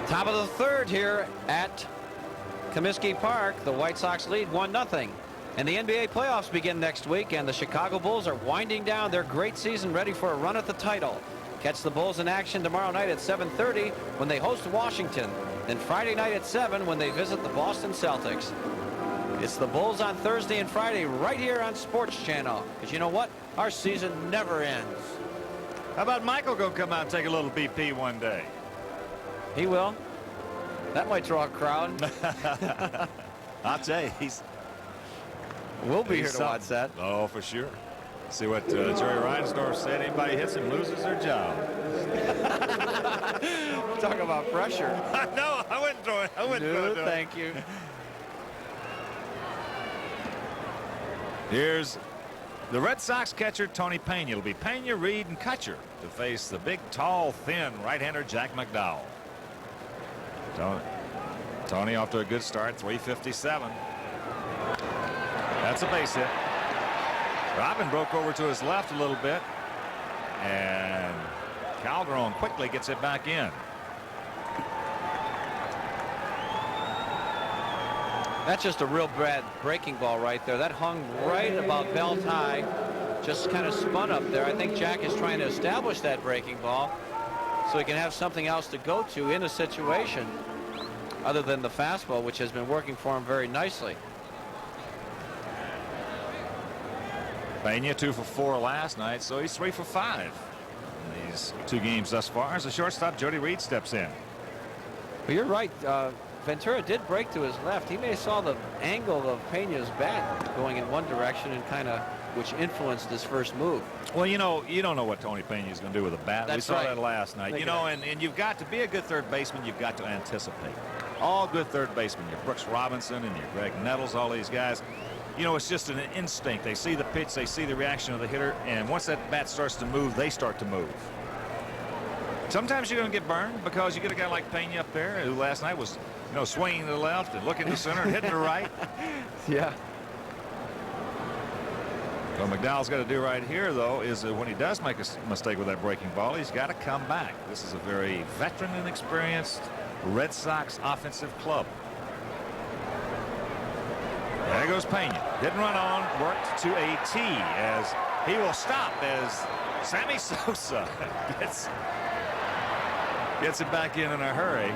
Top of the third here at Comiskey Park. The White Sox lead 1-0. And the NBA playoffs begin next week, and the Chicago Bulls are winding down their great season, ready for a run at the title. Catch the Bulls in action tomorrow night at 7:30 when they host Washington. Then Friday night at 7 when they visit the Boston Celtics. It's the Bulls on Thursday and Friday right here on Sports Channel. Because you know what? Our season never ends. How about Michael go come out and take a little BP one day? He will. That might draw a crowd. I'll tell you, We'll be here to watch that. Oh, for sure. See what Jerry Reinsdorf said. Anybody hits and loses their job. Talk about pressure. No, I wouldn't throw it. I wouldn't throw it. Thank you. Here's the Red Sox catcher, Tony Pena. It'll be Pena, Reed, and Kutcher to face the big, tall, thin right-hander Jack McDowell. Tony off to a good start, 357. That's a base hit. Robin broke over to his left a little bit, and Calderon quickly gets it back in. That's just a real bad breaking ball right there. That hung right about belt high, just kind of spun up there. I think Jack is trying to establish that breaking ball so he can have something else to go to in a situation other than the fastball, which has been working for him very nicely. Pena 2 for 4 last night, so he's 3 for 5 in these 2 games thus far. As the shortstop, Jody Reed, steps in. Well, you're right. Ventura did break to his left. He may have saw the angle of Pena's bat going in one direction and kind of which influenced his first move. Well, you know, you don't know what Tony Pena is going to do with a bat. We saw that last night. You know, and you've got to be a good third baseman. You've got to anticipate. All good third basemen, your Brooks Robinson and your Greg Nettles, all these guys. You know, it's just an instinct. They see the pitch, they see the reaction of the hitter, and once that bat starts to move, they start to move. Sometimes you're going to get burned because you get a guy like Pena up there who last night was, you know, swinging to the left and looking to the center and hitting to the right. Yeah. What McDowell's got to do right here, though, is that when he does make a mistake with that breaking ball, he's got to come back. This is a very veteran and experienced Red Sox offensive club. There goes Pena. Didn't run on, worked to a tee as he will stop as Sammy Sosa gets it back in a hurry.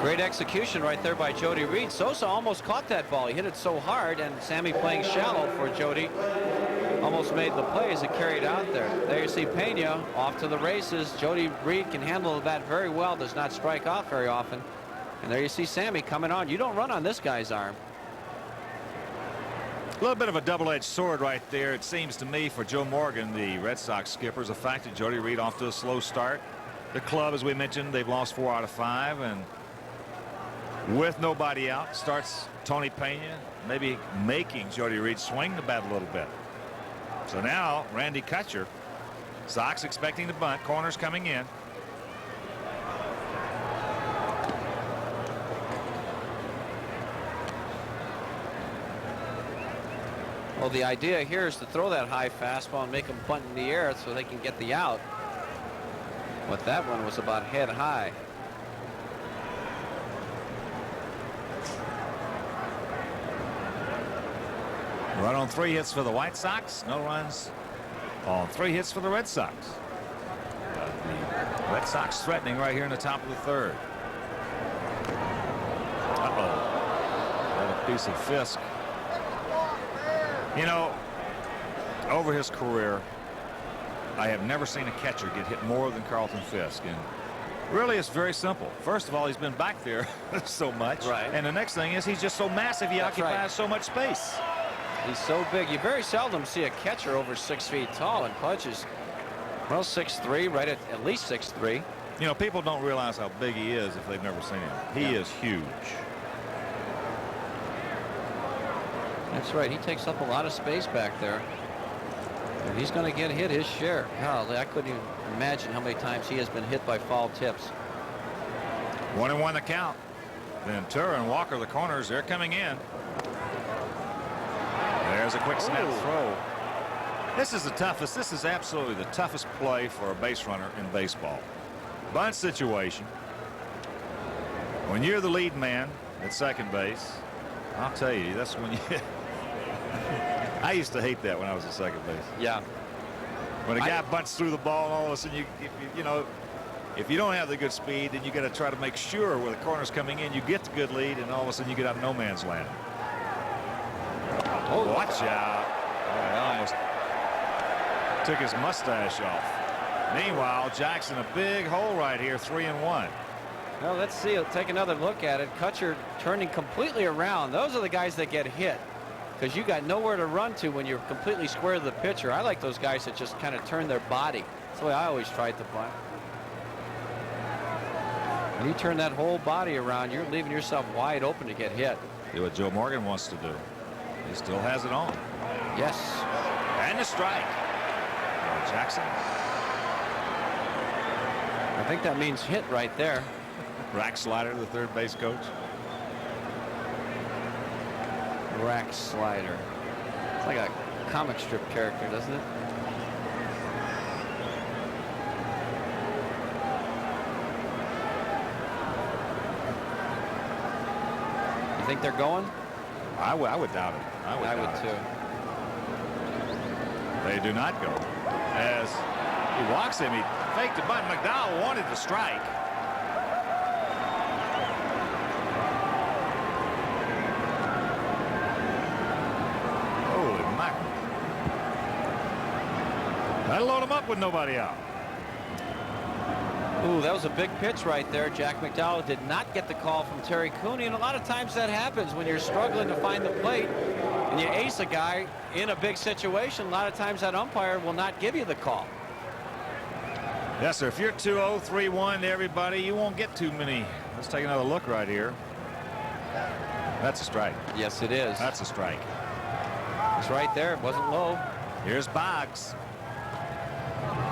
Great execution right there by Jody Reed. Sosa almost caught that ball. He hit it so hard, and Sammy playing shallow for Jody almost made the play as it carried out there. There you see Pena off to the races. Jody Reed can handle that very well, does not strike out very often. And there you see Sammy coming on. You don't run on this guy's arm. A little bit of a double-edged sword right there, it seems to me, for Joe Morgan, the Red Sox skipper. Is the fact that Jody Reed off to a slow start. The club, as we mentioned, they've lost 4 out of 5, and with nobody out, starts Tony Pena, maybe making Jody Reed swing the bat a little bit. So now Randy Kutcher, Sox expecting the bunt, corners coming in. Well, the idea here is to throw that high fastball and make them bunt in the air so they can get the out. But that one was about head high. Run on 3 hits for the White Sox. No runs on 3 hits for the Red Sox. The Red Sox threatening right here in the top of the third. Got a piece of Fisk. You know, over his career, I have never seen a catcher get hit more than Carlton Fisk. And really, it's very simple. First of all, he's been back there so much. Right. And the next thing is he's just so massive, he occupies so much space. He's so big. You very seldom see a catcher over 6 feet tall, and Pudge is, well, 6'3", right at least 6'3". You know, people don't realize how big he is if they've never seen him. He is huge. That's right. He takes up a lot of space back there. And he's going to get hit his share. Golly, I couldn't even imagine how many times he has been hit by foul tips. 1-1 the count. Ventura and Walker, the corners, they're coming in. There's a quick snap throw. This is the toughest. This is absolutely the toughest play for a base runner in baseball. Bunt situation. When you're the lead man at second base, I'll tell you, that's when you. I used to hate that when I was at second base. Yeah. When a guy bunts through the ball, and all of a sudden if you don't have the good speed, then you got to try to make sure where the corner's coming in, you get the good lead, and all of a sudden you get out of no man's land. Oh, watch out! Oh, I almost took his mustache off. Meanwhile, Jackson a big hole right here, 3-1. Well, let's see. Take another look at it. Kutcher turning completely around. Those are the guys that get hit because you got nowhere to run to when you're completely square to the pitcher. I like those guys that just kind of turn their body. That's the way I always tried to play. When you turn that whole body around, you're leaving yourself wide open to get hit. See what Joe Morgan wants to do. He still has it on. Yes. And a strike. Jackson. I think that means hit right there. Rack slider, the third base coach. Rack slider. It's like a comic strip character, doesn't it? You think they're going? I would doubt it. I would too. They do not go. As he walks him, he faked the bunt. McDowell wanted to strike. Holy mackerel. That'll load him up with nobody out. Ooh, that was a big pitch right there. Jack McDowell did not get the call from Terry Cooney, and a lot of times that happens when you're struggling to find the plate and you ace a guy in a big situation. A lot of times that umpire will not give you the call. Yes, sir. If you're 2-0, 3-1 to everybody, you won't get too many. Let's take another look right here. That's a strike. Yes, it is. That's a strike. It's right there. It wasn't low. Here's Boggs.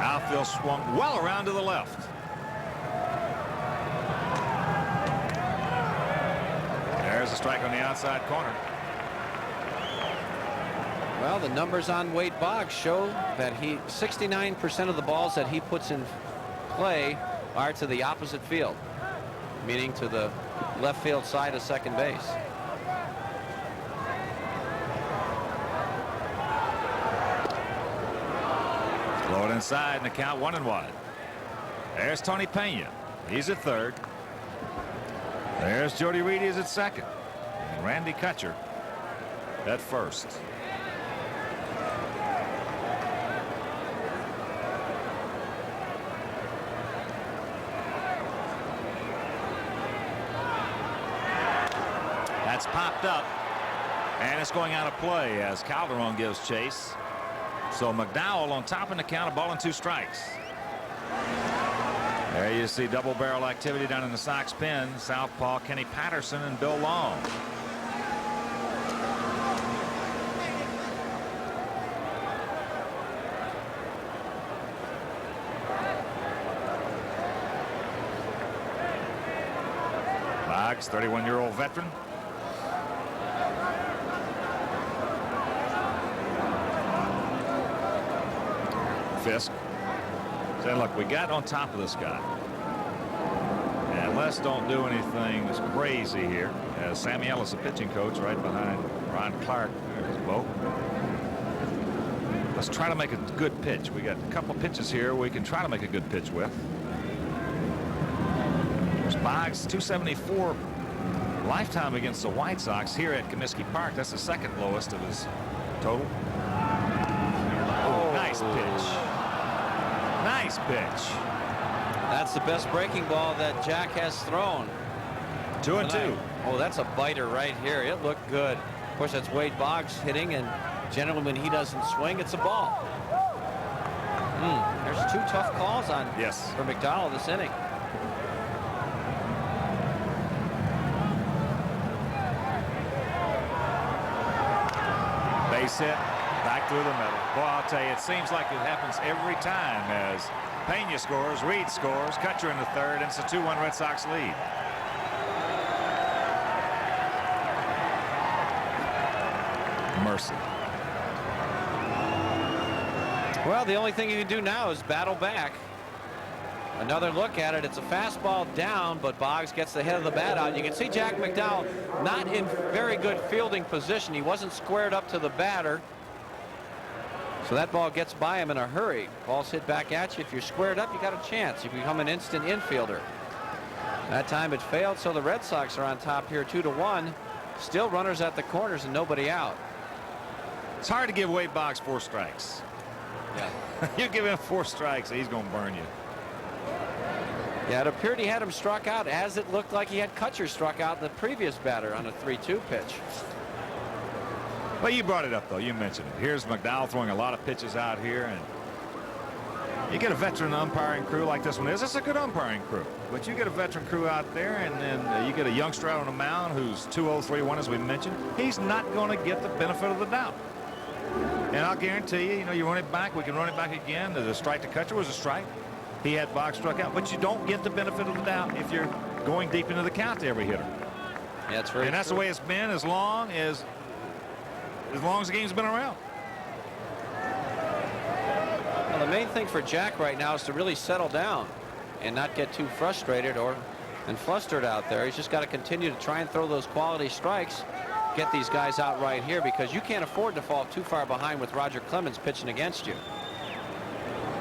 Outfield swung well around to the left. There's a strike on the outside corner. Well, the numbers on Wade Boggs show that 69% of the balls that he puts in play are to the opposite field, meaning to the left field side of second base. Throw it inside and the count 1-1. There's Tony Pena. He's at third. There's Jody Reed. He's at second. And Randy Kutcher at first. That's popped up, and it's going out of play as Calderon gives chase. So McDowell on top in the count, a ball and 2 strikes. There you see double barrel activity down in the Sox pen. Southpaw Kenny Patterson and Bill Long. Boggs, 31-year-old veteran. Fisk said, look, we got on top of this guy. And let's don't do anything that's crazy here. As Sammy Ellis, the pitching coach, right behind Ron Clark. There's Bo. Let's try to make a good pitch. We got a couple pitches here we can try to make a good pitch with. There's Boggs, 274 lifetime against the White Sox here at Comiskey Park. That's the second lowest of his total. Oh, nice pitch. Nice pitch. That's the best breaking ball that Jack has thrown. 2-2. Oh, that's a biter right here. It looked good. Of course, that's Wade Boggs hitting, and generally when he doesn't swing, it's a ball. There's 2 tough calls on for McDowell this inning. Base hit. Back through the middle. Boy, I'll tell you, it seems like it happens every time as Pena scores, Reed scores, Kutcher in the third, and it's a 2-1 Red Sox lead. Mercy. Well, the only thing you can do now is battle back. Another look at it. It's a fastball down, but Boggs gets the head of the bat out. You can see Jack McDowell not in very good fielding position. He wasn't squared up to the batter. So that ball gets by him in a hurry. Ball's hit back at you. If you're squared up, you got a chance. You become an instant infielder. That time it failed, so the Red Sox are on top here 2-1. Still runners at the corners and nobody out. It's hard to give Wade Boggs 4 strikes. Yeah. You give him 4 strikes, he's going to burn you. Yeah, it appeared he had him struck out, as it looked like he had Kutcher struck out the previous batter on a 3-2 pitch. Well, you brought it up, though. You mentioned it. Here's McDowell throwing a lot of pitches out here, and you get a veteran umpiring crew like this one is. It's a good umpiring crew, but you get a veteran crew out there, and then you get a youngster out on the mound who's 2-0-3-1, as we mentioned. He's not going to get the benefit of the doubt. And I'll guarantee you, you run it back. We can run it back again. The strike to Kutcher was a strike. He had Boggs struck out, but you don't get the benefit of the doubt if you're going deep into the count to every hitter. Yeah, that's very And that's true. the way it's been as long as the game's been around. Well, the main thing for Jack right now is to really settle down and not get too frustrated and flustered out there. He's just got to continue to try and throw those quality strikes, get these guys out right here, because you can't afford to fall too far behind with Roger Clemens pitching against you.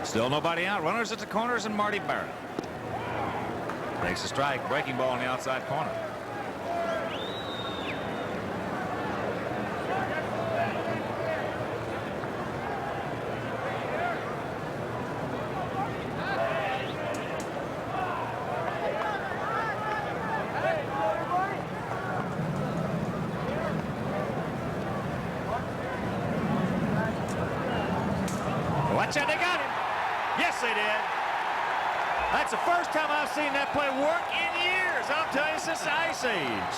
Still nobody out. Runners at the corners and Marty Barrett. Takes a strike. Breaking ball on the outside corner. Watch out, they got him. Yes, they did. That's the first time I've seen that play work in years. I'll tell you, since the Ice Age.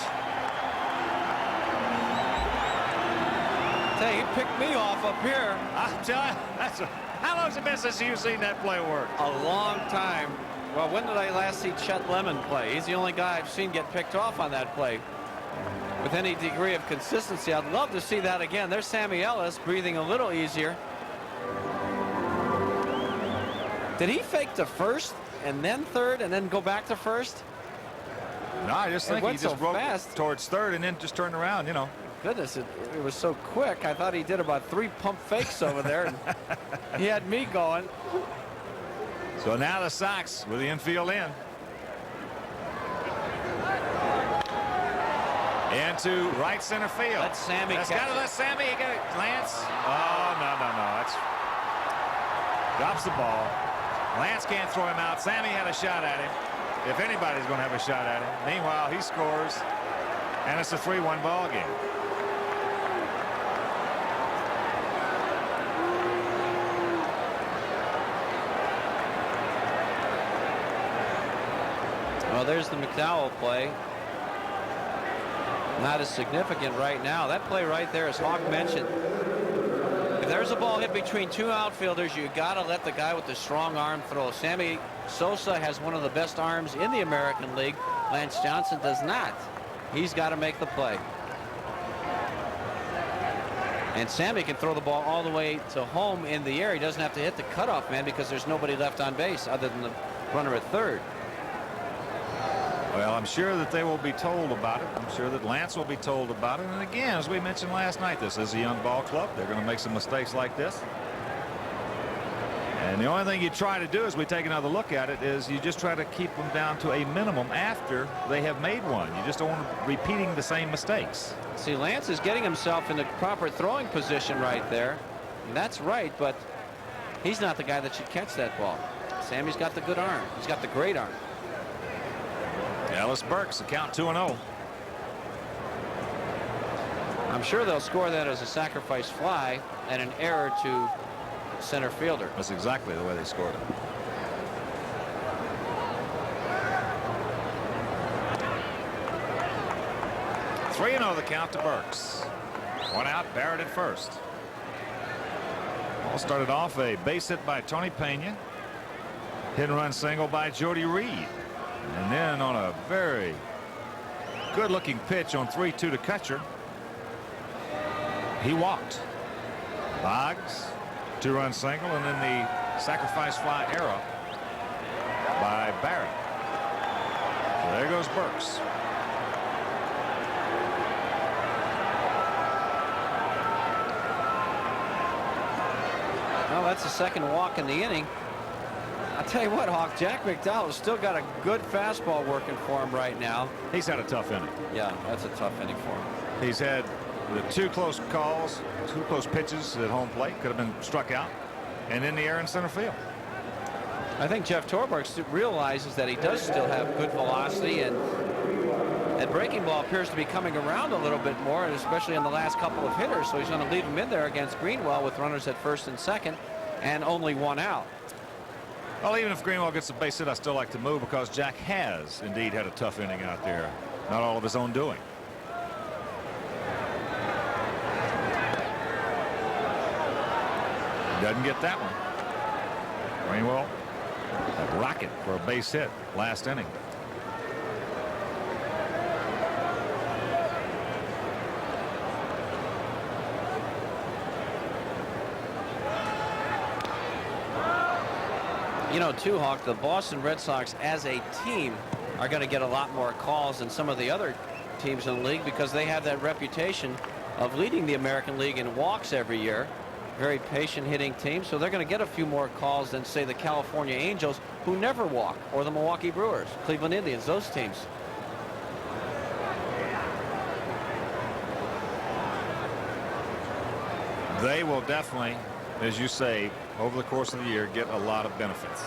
Hey, he picked me off up here. I'll tell you, how long's it been since you've seen that play work? A long time. Well, when did I last see Chet Lemon play? He's the only guy I've seen get picked off on that play with any degree of consistency. I'd love to see that again. There's Sammy Ellis breathing a little easier. Did he fake to first and then third and then go back to first? No, I just think he just broke fast towards third and then just turned around, Goodness, it was so quick. I thought he did about 3 pump fakes over there. And he had me going. So now the Sox with the infield in. Into right center field. Let Sammy That's catch got to it. let Sammy. You got it, Lance. Oh, no. That's drops the ball. Lance can't throw him out. Sammy had a shot at him. If anybody's going to have a shot at him. Meanwhile, he scores, and it's a 3-1 ball game. Well, there's the McDowell play. Not as significant right now. That play right there, as Hawk mentioned, if there's a ball hit between 2 outfielders, you got to let the guy with the strong arm throw. Sammy Sosa has one of the best arms in the American League. Lance Johnson does not. He's got to make the play. And Sammy can throw the ball all the way to home in the air. He doesn't have to hit the cutoff man because there's nobody left on base other than the runner at third. Well, I'm sure that they will be told about it. I'm sure that Lance will be told about it. And again, as we mentioned last night, this is a young ball club. They're going to make some mistakes like this. And the only thing you try to do as we take another look at it is you just try to keep them down to a minimum after they have made one. You just don't want them repeating the same mistakes. See, Lance is getting himself in the proper throwing position right there. And that's right, but he's not the guy that should catch that ball. Sammy's got the good arm. He's got the great arm. Ellis Burks, the count 2-0. I'm sure they'll score that as a sacrifice fly and an error to center fielder. That's exactly the way they scored it. Three 3-0 the count to Burks. 1 out, Barrett at first. All started off a base hit by Tony Pena. Hit and run single by Jody Reed. And then on a very good looking pitch on 3-2 to Kutcher, he walked. Boggs 2-run single, and then the sacrifice fly error by Barrett. So there goes Burks. Well, that's the second walk in the inning. I'll tell you what, Hawk, Jack McDowell has still got a good fastball working for him right now. He's had a tough inning. Yeah, that's a tough inning for him. He's had the 2 close calls, 2 close pitches at home plate, could have been struck out, and then the error in center field. I think Jeff Torborg realizes that he does still have good velocity, and that breaking ball appears to be coming around a little bit more, especially in the last couple of hitters. So he's going to leave him in there against Greenwell with runners at first and second and only 1 out. Well, even if Greenwell gets a base hit, I still like to move because Jack has indeed had a tough inning out there. Not all of his own doing. Doesn't get that one. Greenwell, a rocket for a base hit last inning. You know, too, Hawk, the Boston Red Sox as a team are going to get a lot more calls than some of the other teams in the league because they have that reputation of leading the American League in walks every year. Very patient hitting team, so they're going to get a few more calls than, say, the California Angels, who never walk, or the Milwaukee Brewers, Cleveland Indians, those teams. They will definitely, as you say, over the course of the year, get a lot of benefits.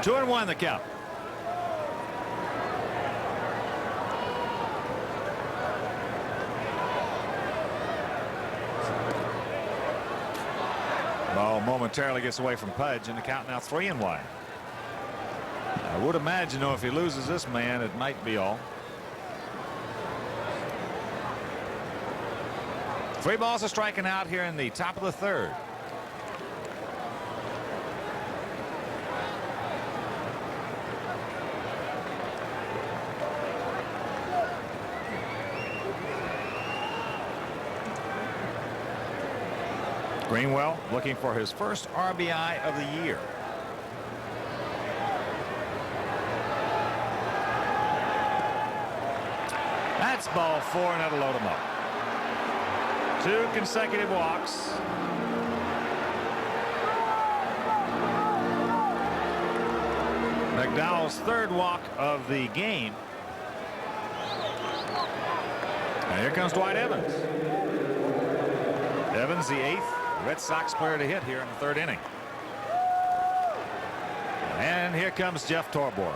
Two and 1 the count. Ball momentarily gets away from Pudge, and the count now 3-1. I would imagine, though, if he loses this man, it might be all. 3 balls are striking out here in the top of the 3rd. Greenwell looking for his first RBI of the year. That's ball 4, and that'll load him up. 2 consecutive walks. McDowell's 3rd walk of the game. And here comes Dwight Evans. Evans, the 8th Red Sox player to hit here in the 3rd inning. And here comes Jeff Torborg.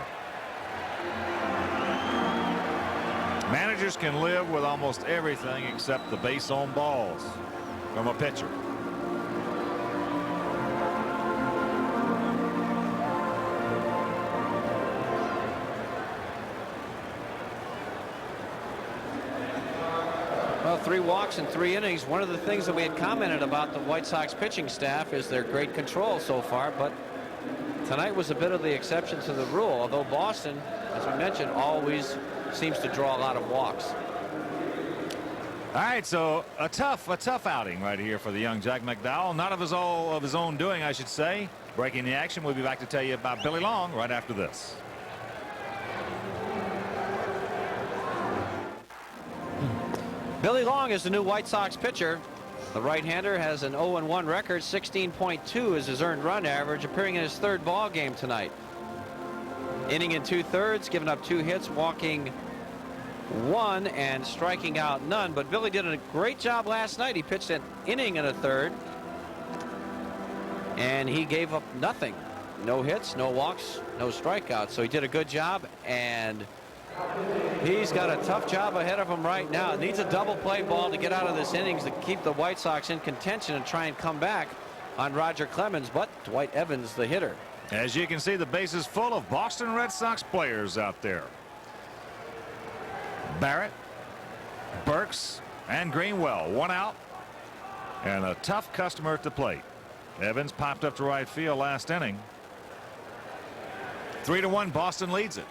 Managers can live with almost everything except the base on balls from a pitcher. Well, 3 walks in 3 innings. One of the things that we had commented about the White Sox pitching staff is their great control so far, but tonight was a bit of the exception to the rule, although Boston, as we mentioned, always seems to draw a lot of walks. All right, so a tough outing right here for the young Jack McDowell. Not of his own doing, I should say. Breaking the action, we'll be back to tell you about Billy Long right after this. Billy Long is the new White Sox pitcher. The right-hander has an 0-1 record. 16.2 is his earned run average, appearing in his 3rd ball game tonight. Inning in 2/3, giving up 2 hits, walking 1 and striking out none. But Billy did a great job last night. He pitched an inning and a 1/3, and he gave up nothing. No hits, no walks, no strikeouts. So he did a good job, and he's got a tough job ahead of him right now. It needs a double play ball to get out of this innings to keep the White Sox in contention and try and come back on Roger Clemens, but Dwight Evans, the hitter. As you can see, the base is full of Boston Red Sox players out there. Barrett, Burks, and Greenwell. 1 out, and a tough customer at the plate. Evans popped up to right field last inning. 3-1, Boston leads it.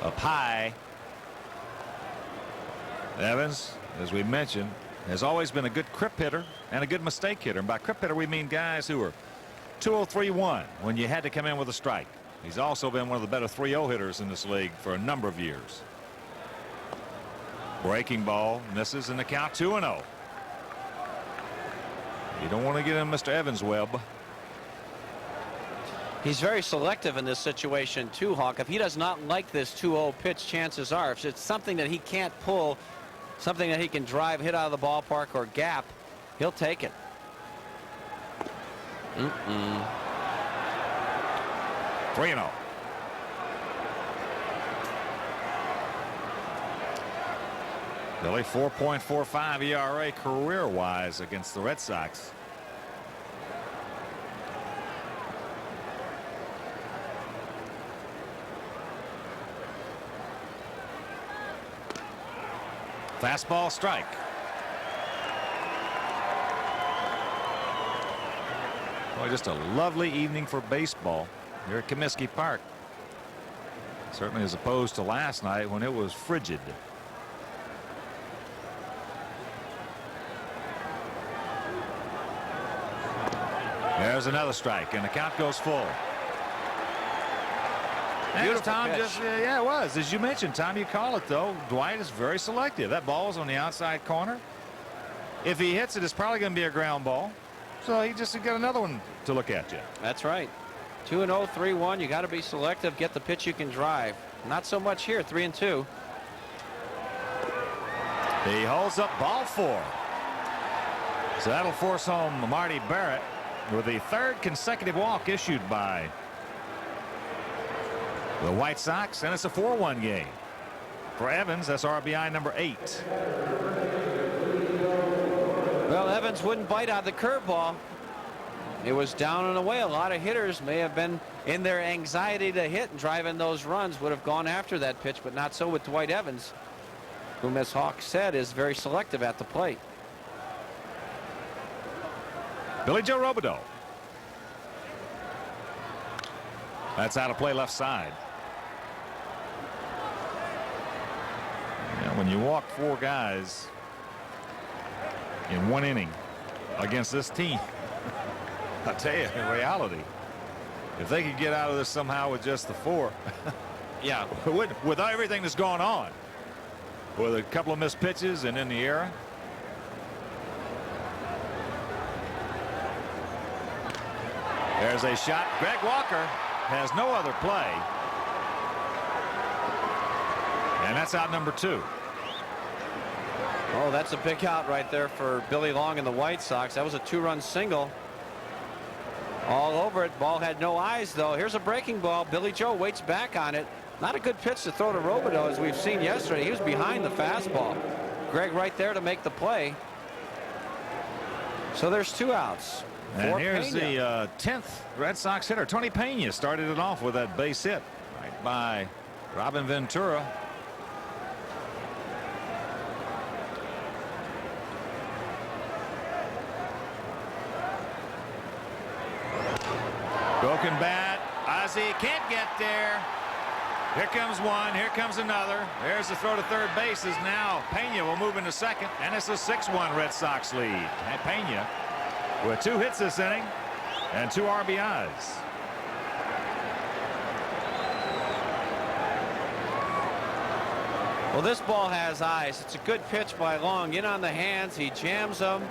Up high. Evans, as we mentioned, has always been a good crip hitter and a good mistake hitter. And by crip hitter, we mean guys who are 2-0-3-1 when you had to come in with a strike. He's also been one of the better 3-0 hitters in this league for a number of years. Breaking ball misses in the count, 2-0. You don't want to get in Mr. Evans' web. He's very selective in this situation too, Hawk. If he does not like this 2-0 pitch, chances are if it's something that he can't pull, something that he can drive, hit out of the ballpark or gap, he'll take it. 3-0. Billy, 4.45 ERA career-wise against the Red Sox. Fastball strike. Boy, just a lovely evening for baseball here at Comiskey Park. Certainly as opposed to last night when it was frigid. There's another strike, and the count goes full. Beautiful Tom pitch. yeah, it was. As you mentioned, Tom, you call it, though. Dwight is very selective. That ball's on the outside corner. If he hits it, it's probably going to be a ground ball. So he just got another one to look at you. That's right. 2-0, 3-1. You got to be selective. Get the pitch you can drive. Not so much here. 3-2. He holds up ball 4. So that'll force home Marty Barrett with the 3rd consecutive walk issued by the White Sox, and it's a 4-1 game. For Evans, that's RBI number 8. Well, Evans wouldn't bite on the curveball. It was down and away. A lot of hitters may have been in their anxiety to hit and drive in those runs would have gone after that pitch, but not so with Dwight Evans, whom, as Hawk said, is very selective at the plate. Billy Joe Robideau. That's out of play left side. When you walk 4 guys in 1 inning against this team, I tell you, in reality, if they could get out of this somehow with just the 4, yeah, with everything that's going on, with a couple of missed pitches and in the era. There's a shot. Greg Walker has no other play, and that's out number 2. Oh, that's a big out right there for Billy Long and the White Sox. That was a 2-run single. All over it. Ball had no eyes, though. Here's a breaking ball. Billy Joe waits back on it. Not a good pitch to throw to Robideau, as we've seen yesterday. He was behind the fastball. Greg right there to make the play. So there's 2 outs. And here's the 10th Red Sox hitter. Tony Pena started it off with that base hit right by Robin Ventura. Broken bat. Ozzie can't get there. Here comes one. Here comes another. There's the throw to third base. Is now Pena will move into second, and it's a 6-1 Red Sox lead. And Pena with 2 hits this inning and 2 RBIs. Well, this ball has eyes. It's a good pitch by Long. In on the hands. He jams them.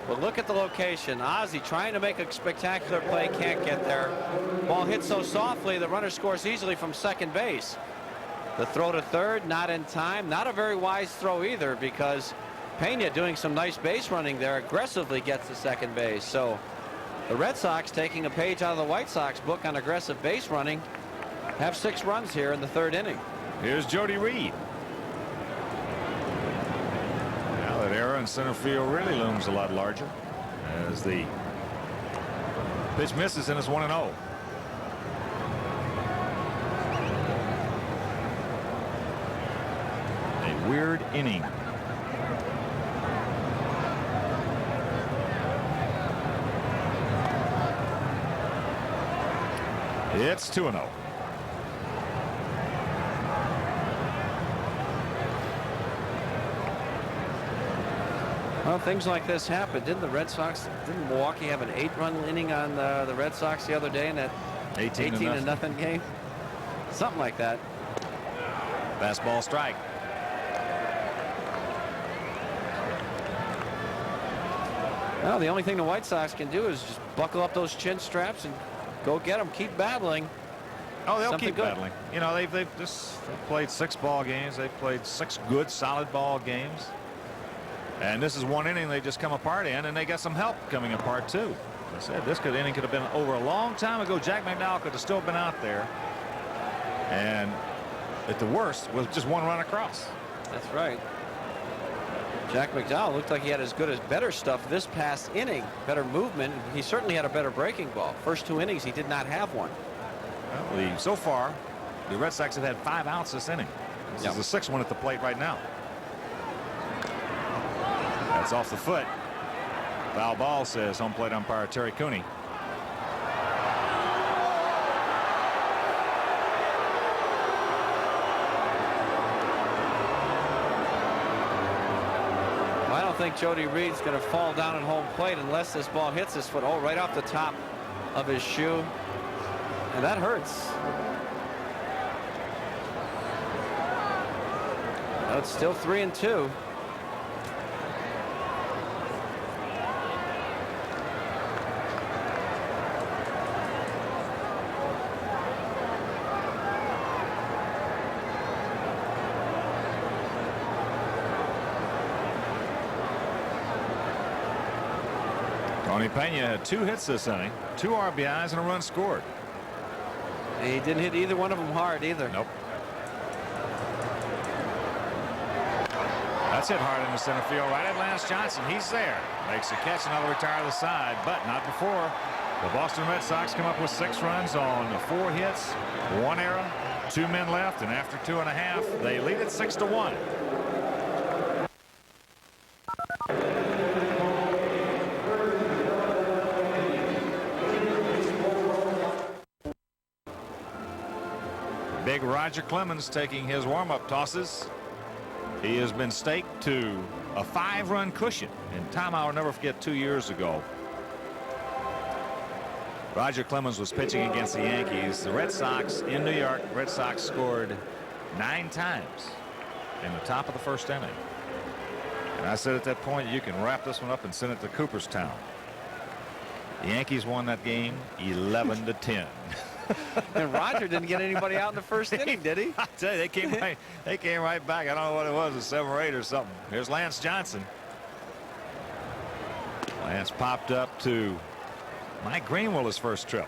But look at the location. Ozzie trying to make a spectacular play, can't get there. Ball hit so softly the runner scores easily from second base. The throw to third, not in time. Not a very wise throw either, because Pena, doing some nice base running there, aggressively gets to second base. So the Red Sox, taking a page out of the White Sox book on aggressive base running, have 6 runs here in the 3rd inning. Here's Jody Reed. Now that era in center field really looms a lot larger as the pitch misses, and it's 1-0. weird inning. It's 2-0. Well, things like this happen. Didn't Milwaukee have an 8-run inning on the Red Sox the other day in that 18 to nothing game? Something like that. Fastball strike. Well, the only thing the White Sox can do is just buckle up those chin straps and go get them. Keep battling. Oh, they'll Something keep good. battling. You know, they've played 6 ball games. They've played 6 good, solid ball games. And this is one inning they just come apart in, and they got some help coming apart too. As I said, this inning could have been over a long time ago. Jack McDowell could have still been out there. And at the worst was just 1 run across. That's right. Jack McDowell looked like he had as good as better stuff this past inning. Better movement. He certainly had a better breaking ball. First 2 innings, he did not have one. Well, so far, the Red Sox have had 5 outs this inning. This is the 6th one at the plate right now. That's off the foot. Foul ball, says home plate umpire Terry Cooney. I don't think Jody Reed's going to fall down at home plate unless this ball hits his foot. Oh, right off the top of his shoe. And that hurts. Well, it's still 3-2. Tony Pena had 2 hits this inning, 2 RBIs and a run scored. And he didn't hit either one of them hard either. Nope. That's hit hard in the center field, right at Lance Johnson. He's there. Makes a catch, and that'll retire the side, but not before the Boston Red Sox come up with 6 runs on 4 hits, 1 error, 2 men left, and after 2.5, they lead it 6-1. Big Roger Clemens taking his warm-up tosses. He has been staked to a 5-run cushion. And time I'll never forget 2 years ago. Roger Clemens was pitching against the Yankees. The Red Sox in New York. Red Sox scored 9 times in the top of the 1st inning. And I said at that point, you can wrap this one up and send it to Cooperstown. The Yankees won that game 11-10. And Roger didn't get anybody out in the 1st inning, did he? I tell you, they came right back. I don't know what it was, a 7 or 8 or something. Here's Lance Johnson. Lance popped up to Mike Greenwell his first trip.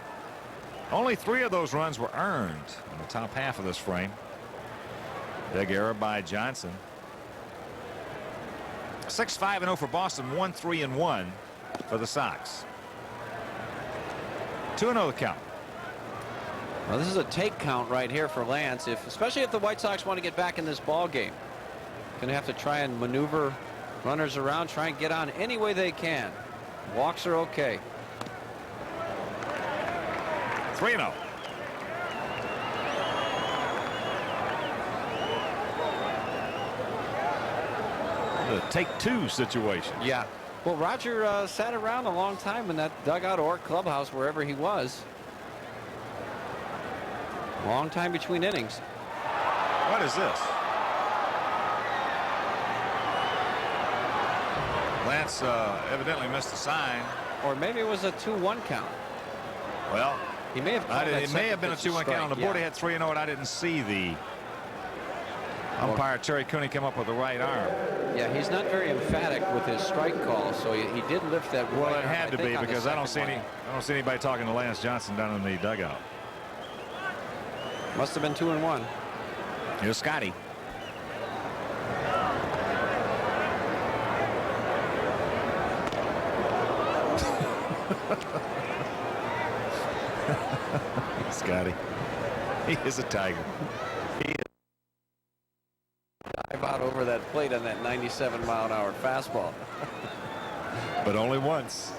Only 3 of those runs were earned in the top half of this frame. Big error by Johnson. 6-5-0 for Boston, 1-3-1 for the Sox. 2-0 the count. Well, this is a take count right here for Lance, especially if the White Sox want to get back in this ball game. Going to have to try and maneuver runners around, try and get on any way they can. Walks are okay. 3-0. The take-2 situation. Yeah. Well, Roger sat around a long time in that dugout or clubhouse, wherever he was. Long time between innings. What is this? Lance evidently missed the sign. Or maybe it was a 2-1 count. Well, he may have called it may have been a 2-1 count. On the board, he had 3-0, and I didn't see the umpire Terry Cooney come up with the right arm. Yeah, he's not very emphatic with his strike call, so he did lift that. Well, right it had to be, because I don't see anybody talking to Lance Johnson down in the dugout. Must have been 2-1. Here's Scotty. Scotty. He is a tiger. He is. Dive out over that on that 97-mile-an-hour fastball. But only once.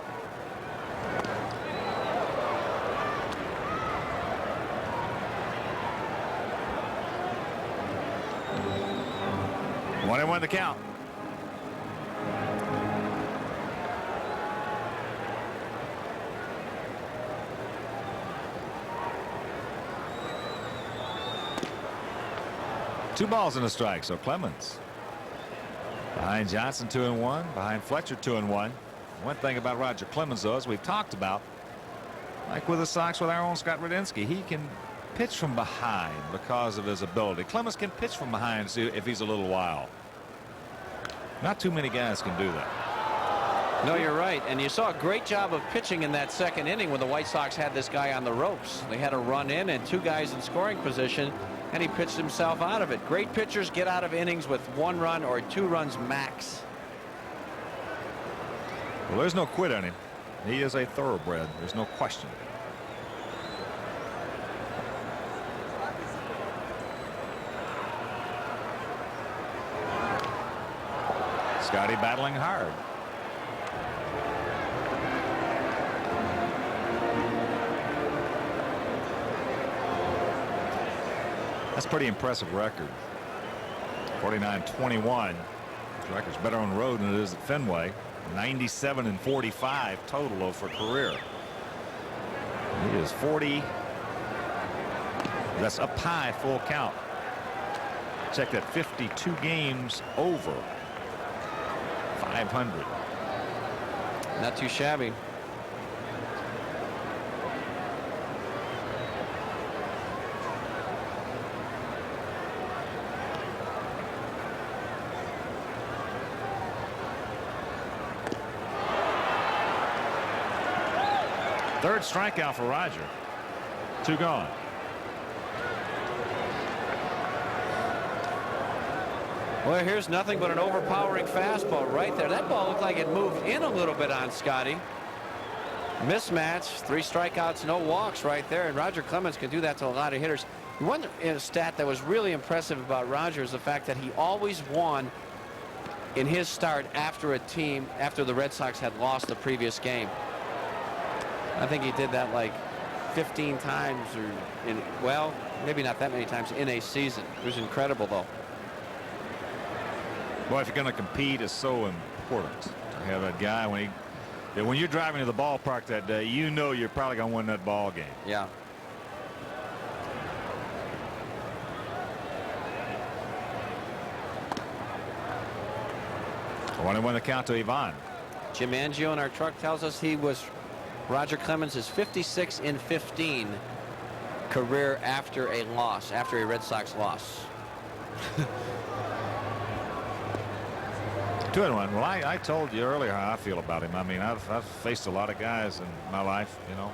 One and one the count. Two balls and a strike. So Clemens behind Johnson 2-1, behind Fletcher 2-1. One thing about Roger Clemens, though, as we've talked about, like with the Sox with our own Scott Radinsky, he can pitch from behind because of his ability. Clemens can pitch from behind if he's a little wild. Not too many guys can do that. No, you're right. And you saw a great job of pitching in that second inning when the White Sox had this guy on the ropes. They had a run in and two guys in scoring position, and he pitched himself out of it. Great pitchers get out of innings with 1 run or 2 runs max. Well, there's no quit on him. He is a thoroughbred. There's no question. Scotty battling hard. That's a pretty impressive record. 49-21. His record's better on the road than it is at Fenway. 97-45 total for career. He is 40. That's up high, full count. Check that, 52 games over 500. Not too shabby. Third strikeout for Roger. 2 gone. Well, here's nothing but an overpowering fastball right there. That ball looked like it moved in a little bit on Scotty. Mismatch, 3 strikeouts, no walks right there. And Roger Clemens can do that to a lot of hitters. One stat that was really impressive about Roger is the fact that he always won in his start after the Red Sox had lost the previous game. I think he did that like 15 times, or well, maybe not that many times in a season. It was incredible, though. Boy, if you're going to compete, it's so important to have that guy when you're driving to the ballpark that day, you know you're probably going to win that ball game. Yeah. One and one the count to Ivan. Jim Angio in our truck tells us Roger Clemens is 56 in 15 career after a loss, after a Red Sox loss. 2-1. Well, I told you earlier how I feel about him. I mean, I've faced a lot of guys in my life, you know,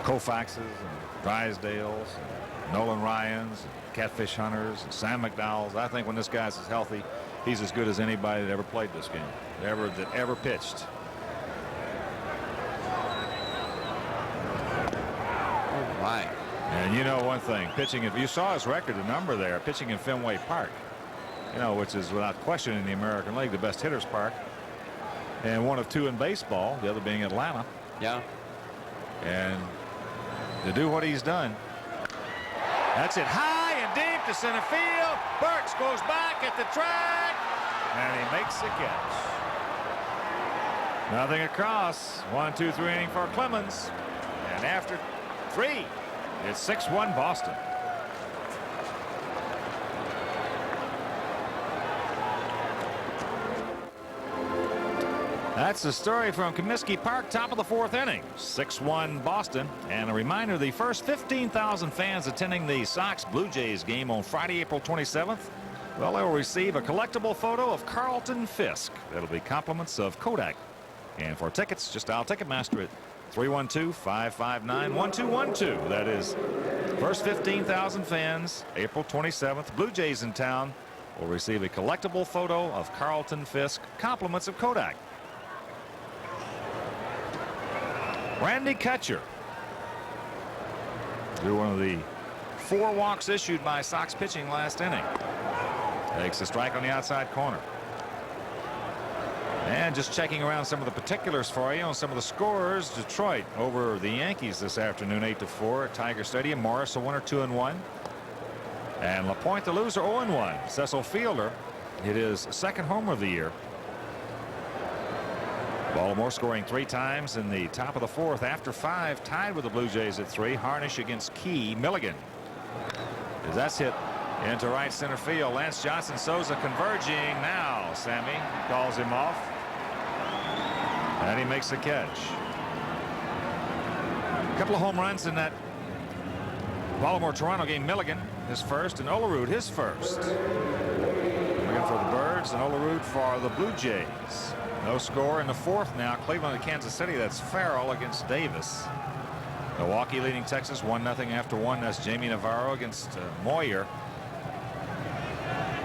Koufaxes and Drysdales and Nolan Ryans and Catfish Hunters and Sam McDowells. I think when this guy's as healthy, he's as good as anybody that ever played this game, that ever pitched. My. And you know one thing, pitching, if you saw his record, the number there, pitching in Fenway Park, you know, which is without question in the American League the best hitters park, and 1 of 2 in baseball, the other being Atlanta. Yeah. And to do what he's done, that's it, high and deep to center field. Burks goes back at the track, and he makes the catch. Nothing across. 1, 2, 3 inning for Clemens, and after 3, it's 6-1 Boston. That's the story from Comiskey Park, top of the 4th inning. 6-1 Boston. And a reminder, the first 15,000 fans attending the Sox Blue Jays game on Friday, April 27th, well, they will receive a collectible photo of Carlton Fisk. That'll be compliments of Kodak. And for tickets, just dial Ticketmaster at 312-559-1212. That is, first 15,000 fans, April 27th, Blue Jays in town, will receive a collectible photo of Carlton Fisk, compliments of Kodak. Randy Kutcher, through one of the 4 walks issued by Sox pitching last inning. Takes a strike on the outside corner. And just checking around some of the particulars for you on some of the scores. Detroit over the Yankees this afternoon, 8-4 at Tiger Stadium. Morris a winner, 2-1. And LaPointe the loser, 0-1. Cecil Fielder hit his second homer of the year. Baltimore scoring 3 times in the top of the 4th after 5, tied with the Blue Jays at 3. Harnish against Key. Milligan, as that's hit into right center field. Lance Johnson Souza converging now. Sammy calls him off, and he makes the catch. A couple of home runs in that Baltimore-Toronto game. Milligan his first, and Olerud his first. Milligan for the Birds and Olerud for the Blue Jays. No score in the 4th now. Cleveland and Kansas City. That's Farrell against Davis. Milwaukee leading Texas 1-0 after 1. That's Jamie Navarro against Moyer.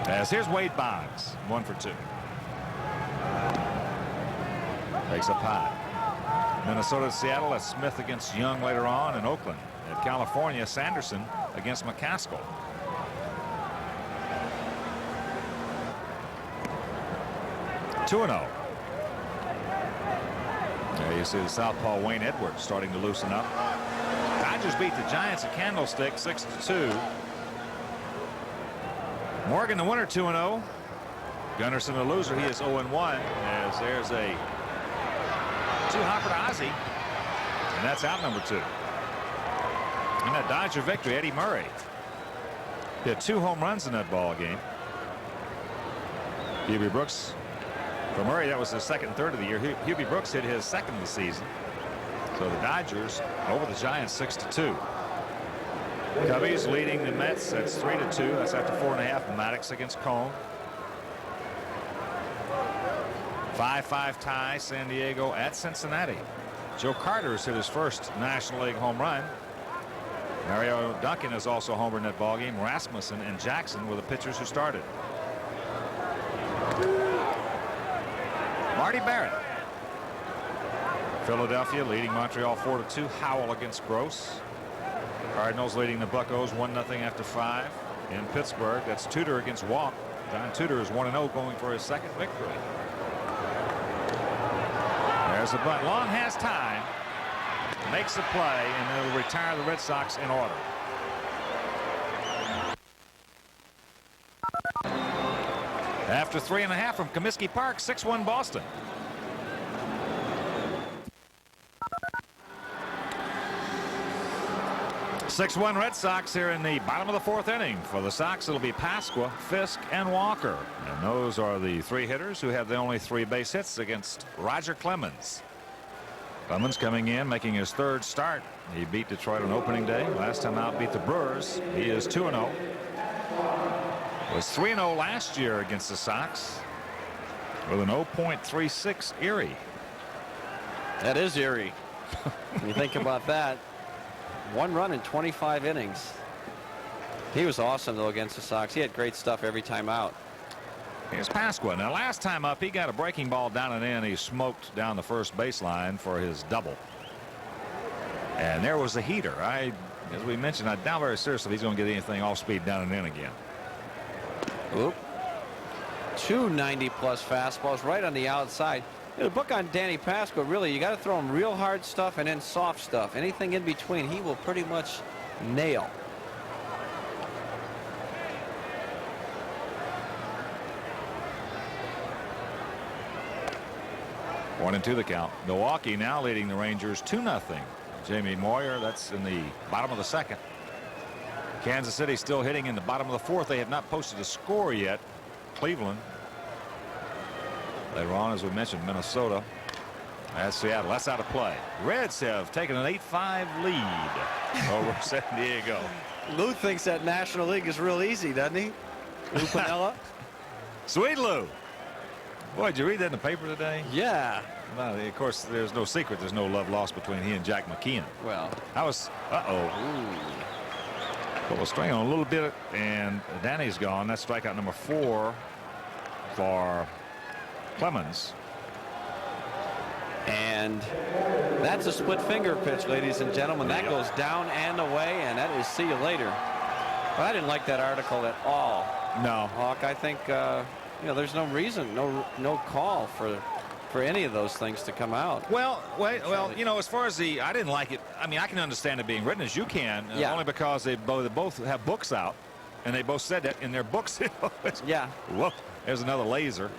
As here's Wade Boggs, 1 for 2. Takes up high. Minnesota, Seattle. That's Smith against Young later on. In Oakland at California, Sanderson against McCaskill. (2-0). There you see the southpaw Wayne Edwards starting to loosen up. Dodgers beat the Giants at Candlestick 6-2. Morgan the winner, 2-0. Gunnarsson the loser. He is 0-1 as there's a 2-hopper to Ozzie, and that's out number 2. In that Dodger victory, Eddie Murray hit 2 home runs in that ball game. Hubie Brooks. For Murray, that was his second and third of the year. Hubie Brooks hit his second of the season. So the Dodgers over the Giants 6-2. Cubbies leading the Mets. That's 3-2. That's after 4.5. Maddox against Cone. 5-5 tie. San Diego at Cincinnati. Joe Carter's hit his first National League home run. Mario Duncan is also homer in that ballgame. Rasmussen and Jackson were the pitchers who started. Marty Barrett. Philadelphia leading Montreal 4-2. Howell against Gross. Cardinals leading the Buccos 1-0 after 5. In Pittsburgh, that's Tudor against Walk. John Tudor is 1-0 going for his second victory. There's a bunt. Long has time. Makes the play, and they'll retire the Red Sox in order. After 3.5 from Comiskey Park, 6-1 Boston. (6-1) Red Sox here in the bottom of the 4th inning. For the Sox, it'll be Pasqua, Fisk, and Walker. And those are the 3 hitters who have the only 3 base hits against Roger Clemens. Clemens coming in, making his 3rd start. He beat Detroit on opening day. Last time out, beat the Brewers. He is 2-0. Was 3-0 last year against the Sox with an 0.36 Erie. That is eerie. When you think about that. 1 run in 25 innings. He was awesome, though, against the Sox. He had great stuff every time out. Here's Pasqua. Now, last time up, he got a breaking ball down and in. He smoked down the first baseline for his double. And there was a heater. As we mentioned, I doubt very seriously if he's going to get anything off speed down and in again. Oop. 2 90-plus fastballs right on the outside. The book on Danny Pasqua, really, you got to throw him real hard stuff and then soft stuff. Anything in between, he will pretty much nail. One and 2 the count. Milwaukee now leading the Rangers 2-0. Jamie Moyer, that's in the bottom of the 2nd. Kansas City still hitting in the bottom of the 4th. They have not posted a score yet. Cleveland. Later on, as we mentioned, Minnesota. That's Seattle. That's out of play. Reds have taken an 8-5 lead over San Diego. Lou thinks that National League is real easy, doesn't he? Lou Piniella. Sweet Lou. Boy, did you read that in the paper today? Yeah. Well, of course, there's no secret. There's no love lost between he and Jack McKeon. Well. I was. Pull the string on a little bit, and Danny's gone. That's strikeout number 4 for Clemens. And that's a split finger pitch, ladies and gentlemen. That goes down and away, and that is see you later. But I didn't like that article at all. No. Hawk, I think you know, there's no reason, no call for any of those things to come out. Well, you know, as far as I didn't like it. I mean, I can understand it being written as you can, only because they both have books out, and they both said that in their books. Yeah. Whoa, there's another laser.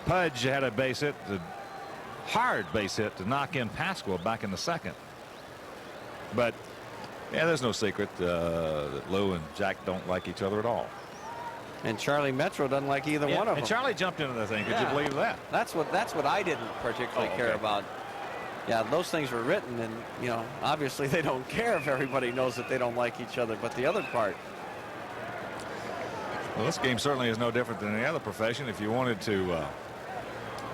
Pudge had a base hit, the hard base hit to knock in Pascal back in the second. But yeah, there's no secret that Lou and Jack don't like each other at all. And Charlie Metro doesn't like either one of them. And Charlie jumped into the thing. Could you believe that? That's what I didn't particularly care about. Yeah, those things were written, and you know, obviously they don't care if everybody knows that they don't like each other. But the other part. Well, this game certainly is no different than any other profession. If you wanted to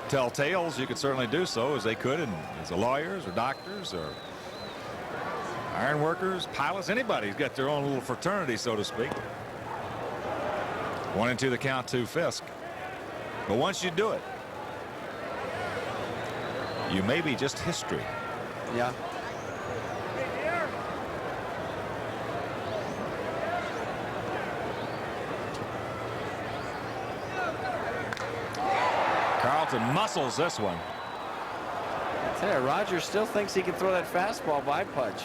tell tales, you could certainly do so, as they could, and as lawyers or doctors or iron workers, pilots, anybody's got their own little fraternity, so to speak. 1-2 the count to Fisk. But once you do it, you may be just history. Yeah. Carlton muscles this one. I tell you, Rogers still thinks he can throw that fastball by Pudge.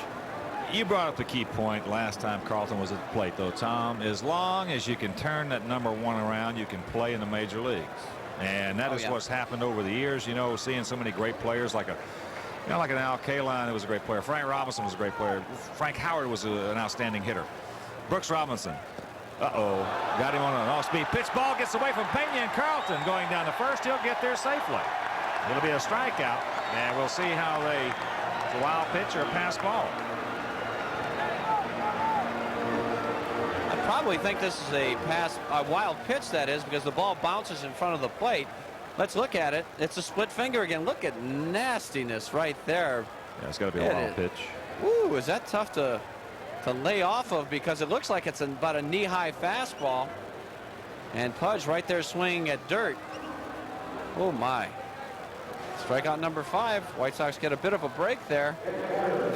You brought up the key point last time Carlton was at the plate, though, Tom. As long as you can turn that number 1 around, you can play in the major leagues. And that is what's happened over the years. You know, seeing so many great players like like an Al Kaline, who was a great player. Frank Robinson was a great player. Frank Howard was an outstanding hitter. Brooks Robinson. Got him on an off-speed pitch. Ball gets away from Pena, and Carlton going down to first. He'll get there safely. It'll be a strikeout, and we'll see how it's a wild pitch or a pass ball. I probably think this is a wild pitch, that is, because the ball bounces in front of the plate. Let's look at it. It's a split finger again. Look at nastiness right there. Yeah, it's got to be a wild pitch. Ooh, is that tough to lay off of, because it looks like it's about a knee-high fastball. And Pudge right there swinging at dirt. Oh, my. Strikeout number 5. White Sox get a bit of a break there.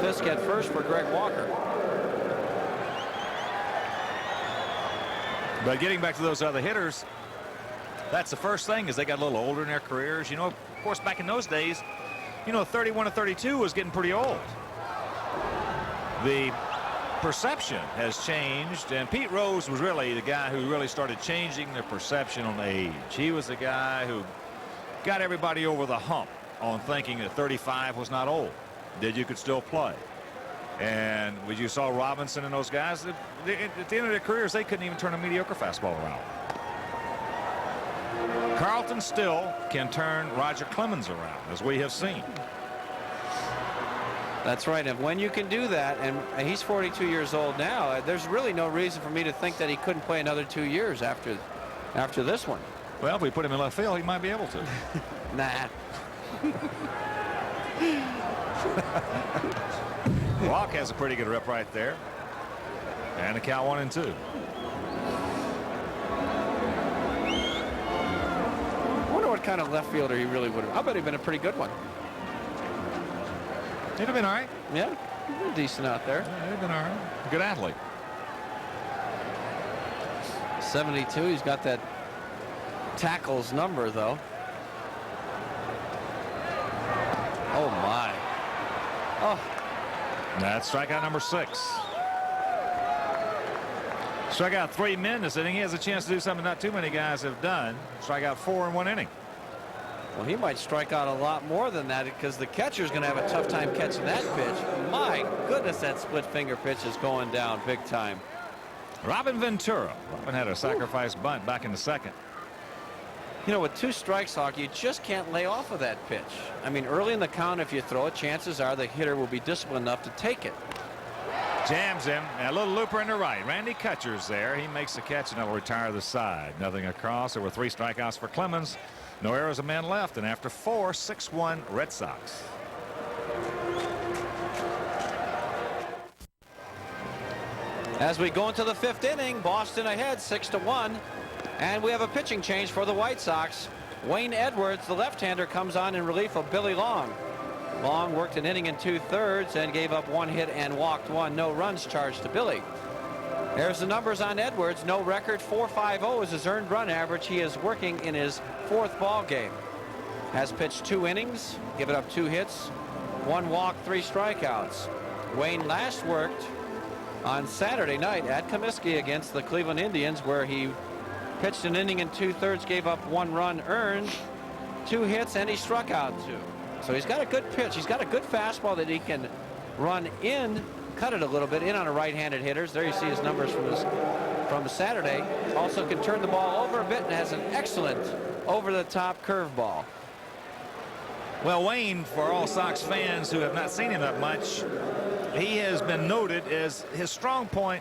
Fisk at first for Greg Walker. But getting back to those other hitters, that's the first thing, is they got a little older in their careers. You know, of course, back in those days, you know, 31 to 32 was getting pretty old. The perception has changed, and Pete Rose was really the guy who really started changing their perception on age. He was the guy who got everybody over the hump on thinking that 35 was not old, that you could still play. And when you saw Robinson and those guys, at the end of their careers, they couldn't even turn a mediocre fastball around. Carlton still can turn Roger Clemens around, as we have seen. That's right. And when you can do that, and he's 42 years old now, there's really no reason for me to think that he couldn't play another 2 years after this one. Well, if we put him in left field, he might be able to. Nah. Walk has a pretty good rip right there. And the count 1-2. I wonder what kind of left fielder he really would have. I bet he'd been a pretty good one. He'd have been all right. Yeah, he'd been decent out there. Yeah, he'd have been all right. Good athlete. 72. He's got that tackles number, though. Oh, my. Oh. That's strikeout number 6. Struck out 3 men this inning. He has a chance to do something not too many guys have done. Strike out 4 in 1 inning. Well, he might strike out a lot more than that, because the catcher's going to have a tough time catching that pitch. My goodness, that split finger pitch is going down big time. Robin Ventura. Robin had a sacrifice bunt back in the second. You know, with 2 strikes, Hawk, you just can't lay off of that pitch. I mean, early in the count, if you throw it, chances are the hitter will be disciplined enough to take it. Jams him. And a little looper in the right. Randy Kutcher's there. He makes the catch, and that'll retire the side. Nothing across. There were 3 strikeouts for Clemens. No errors, a man left. And after 4, 6-1 Red Sox. As we go into the 5th inning, Boston ahead 6-1. And we have a pitching change for the White Sox. Wayne Edwards, the left-hander, comes on in relief of Billy Long. Long worked an inning and 2/3 and gave up 1 hit and walked 1. No runs charged to Billy. There's the numbers on Edwards. No record. 4.50 is his earned run average. He is working in his 4th ball game. Has pitched 2 innings, given up 2 hits, 1 walk, 3 strikeouts. Wayne last worked on Saturday night at Comiskey against the Cleveland Indians, where he pitched an inning and 2/3, gave up 1 run earned, 2 hits, and he struck out 2. So he's got a good pitch. He's got a good fastball that he can run in, cut it a little bit in on a right-handed hitters. There you see his numbers from Saturday. Also can turn the ball over a bit and has an excellent over-the-top curveball. Well, Wayne, for all Sox fans who have not seen him that much, he has been noted as his strong point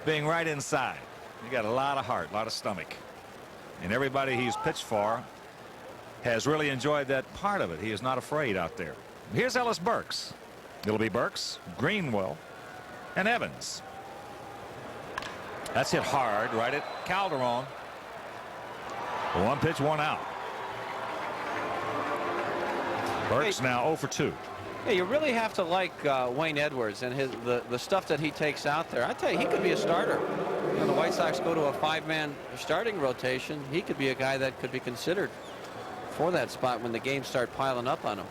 being right inside. He got a lot of heart, a lot of stomach. And everybody he's pitched for has really enjoyed that part of it. He is not afraid out there. Here's Ellis Burks. It'll be Burks, Greenwell, and Evans. That's hit hard right at Calderon. 1 pitch, 1 out. Burks now 0 for 2. Yeah, you really have to like Wayne Edwards and the stuff that he takes out there. I tell you, he could be a starter. When the White Sox go to a 5-man starting rotation, he could be a guy that could be considered for that spot when the games start piling up on him.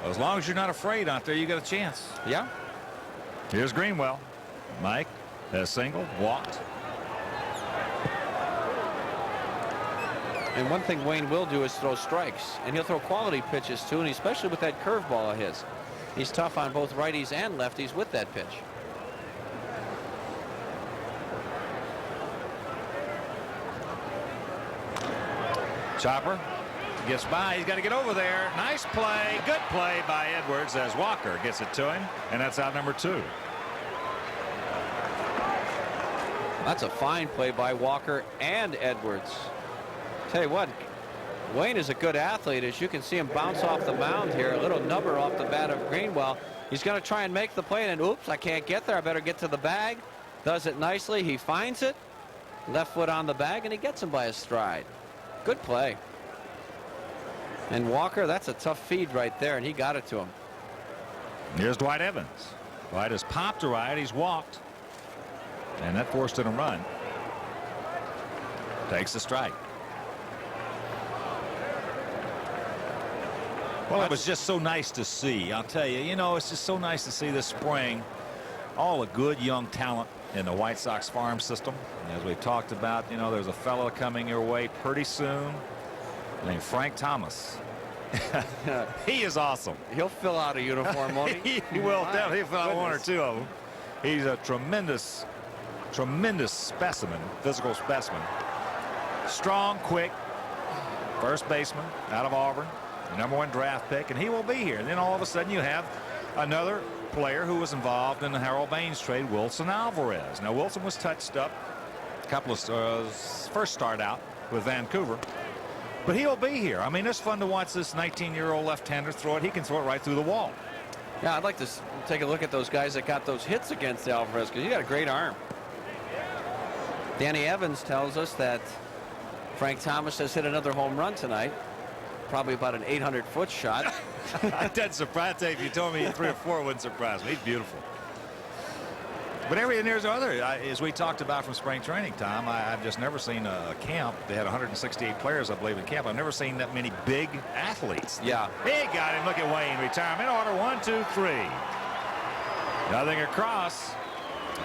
As long as you're not afraid out there, you got a chance. Yeah. Here's Greenwell. Mike has single, walked. And one thing Wayne will do is throw strikes, and he'll throw quality pitches too, and especially with that curveball of his. He's tough on both righties and lefties with that pitch. Chopper gets by. He's got to get over there. Nice play. Good play by Edwards as Walker gets it to him, and that's out number 2. That's a fine play by Walker and Edwards. Tell you what, Wayne is a good athlete. As you can see him bounce off the mound here, a little number off the bat of Greenwell. He's going to try and make the play, and oops, I can't get there. I better get to the bag. Does it nicely. He finds it. Left foot on the bag, and he gets him by a stride. Good play. And Walker, that's a tough feed right there, and he got it to him. Here's Dwight Evans. Dwight has popped to right. He's walked, and that forced in a run. Takes the strike. Well, it was just so nice to see. I'll tell you, it's just so nice to see this spring all the good young talent in the White Sox farm system. As we've talked about, there's a fellow coming your way pretty soon named Frank Thomas. He is awesome. He'll fill out a uniform, won't he? He will definitely fill out 1 or 2 of them. He's a tremendous specimen, physical specimen. Strong, quick, first baseman out of Auburn. #1 draft pick, and he will be here. And then all of a sudden you have another player who was involved in the Harold Baines trade, Wilson Alvarez. Now Wilson was touched up a couple of first start out with Vancouver, but he'll be here. I mean, it's fun to watch this 19-year-old left-hander throw it. He can throw it right through the wall. Yeah, I'd like to take a look at those guys that got those hits against Alvarez, because he got a great arm. Danny Evans tells us that Frank Thomas has hit another home run tonight. Probably about an 800-foot shot. That doesn't surprise me. If you told me 3 or 4, wouldn't surprise me. He's beautiful. But there's other, as we talked about from spring training, Tom, I've just never seen a camp. They had 168 players, I believe, in camp. I've never seen that many big athletes. Yeah. He got him. Look at Wayne. Retirement order. 1, 2, 3. Nothing across.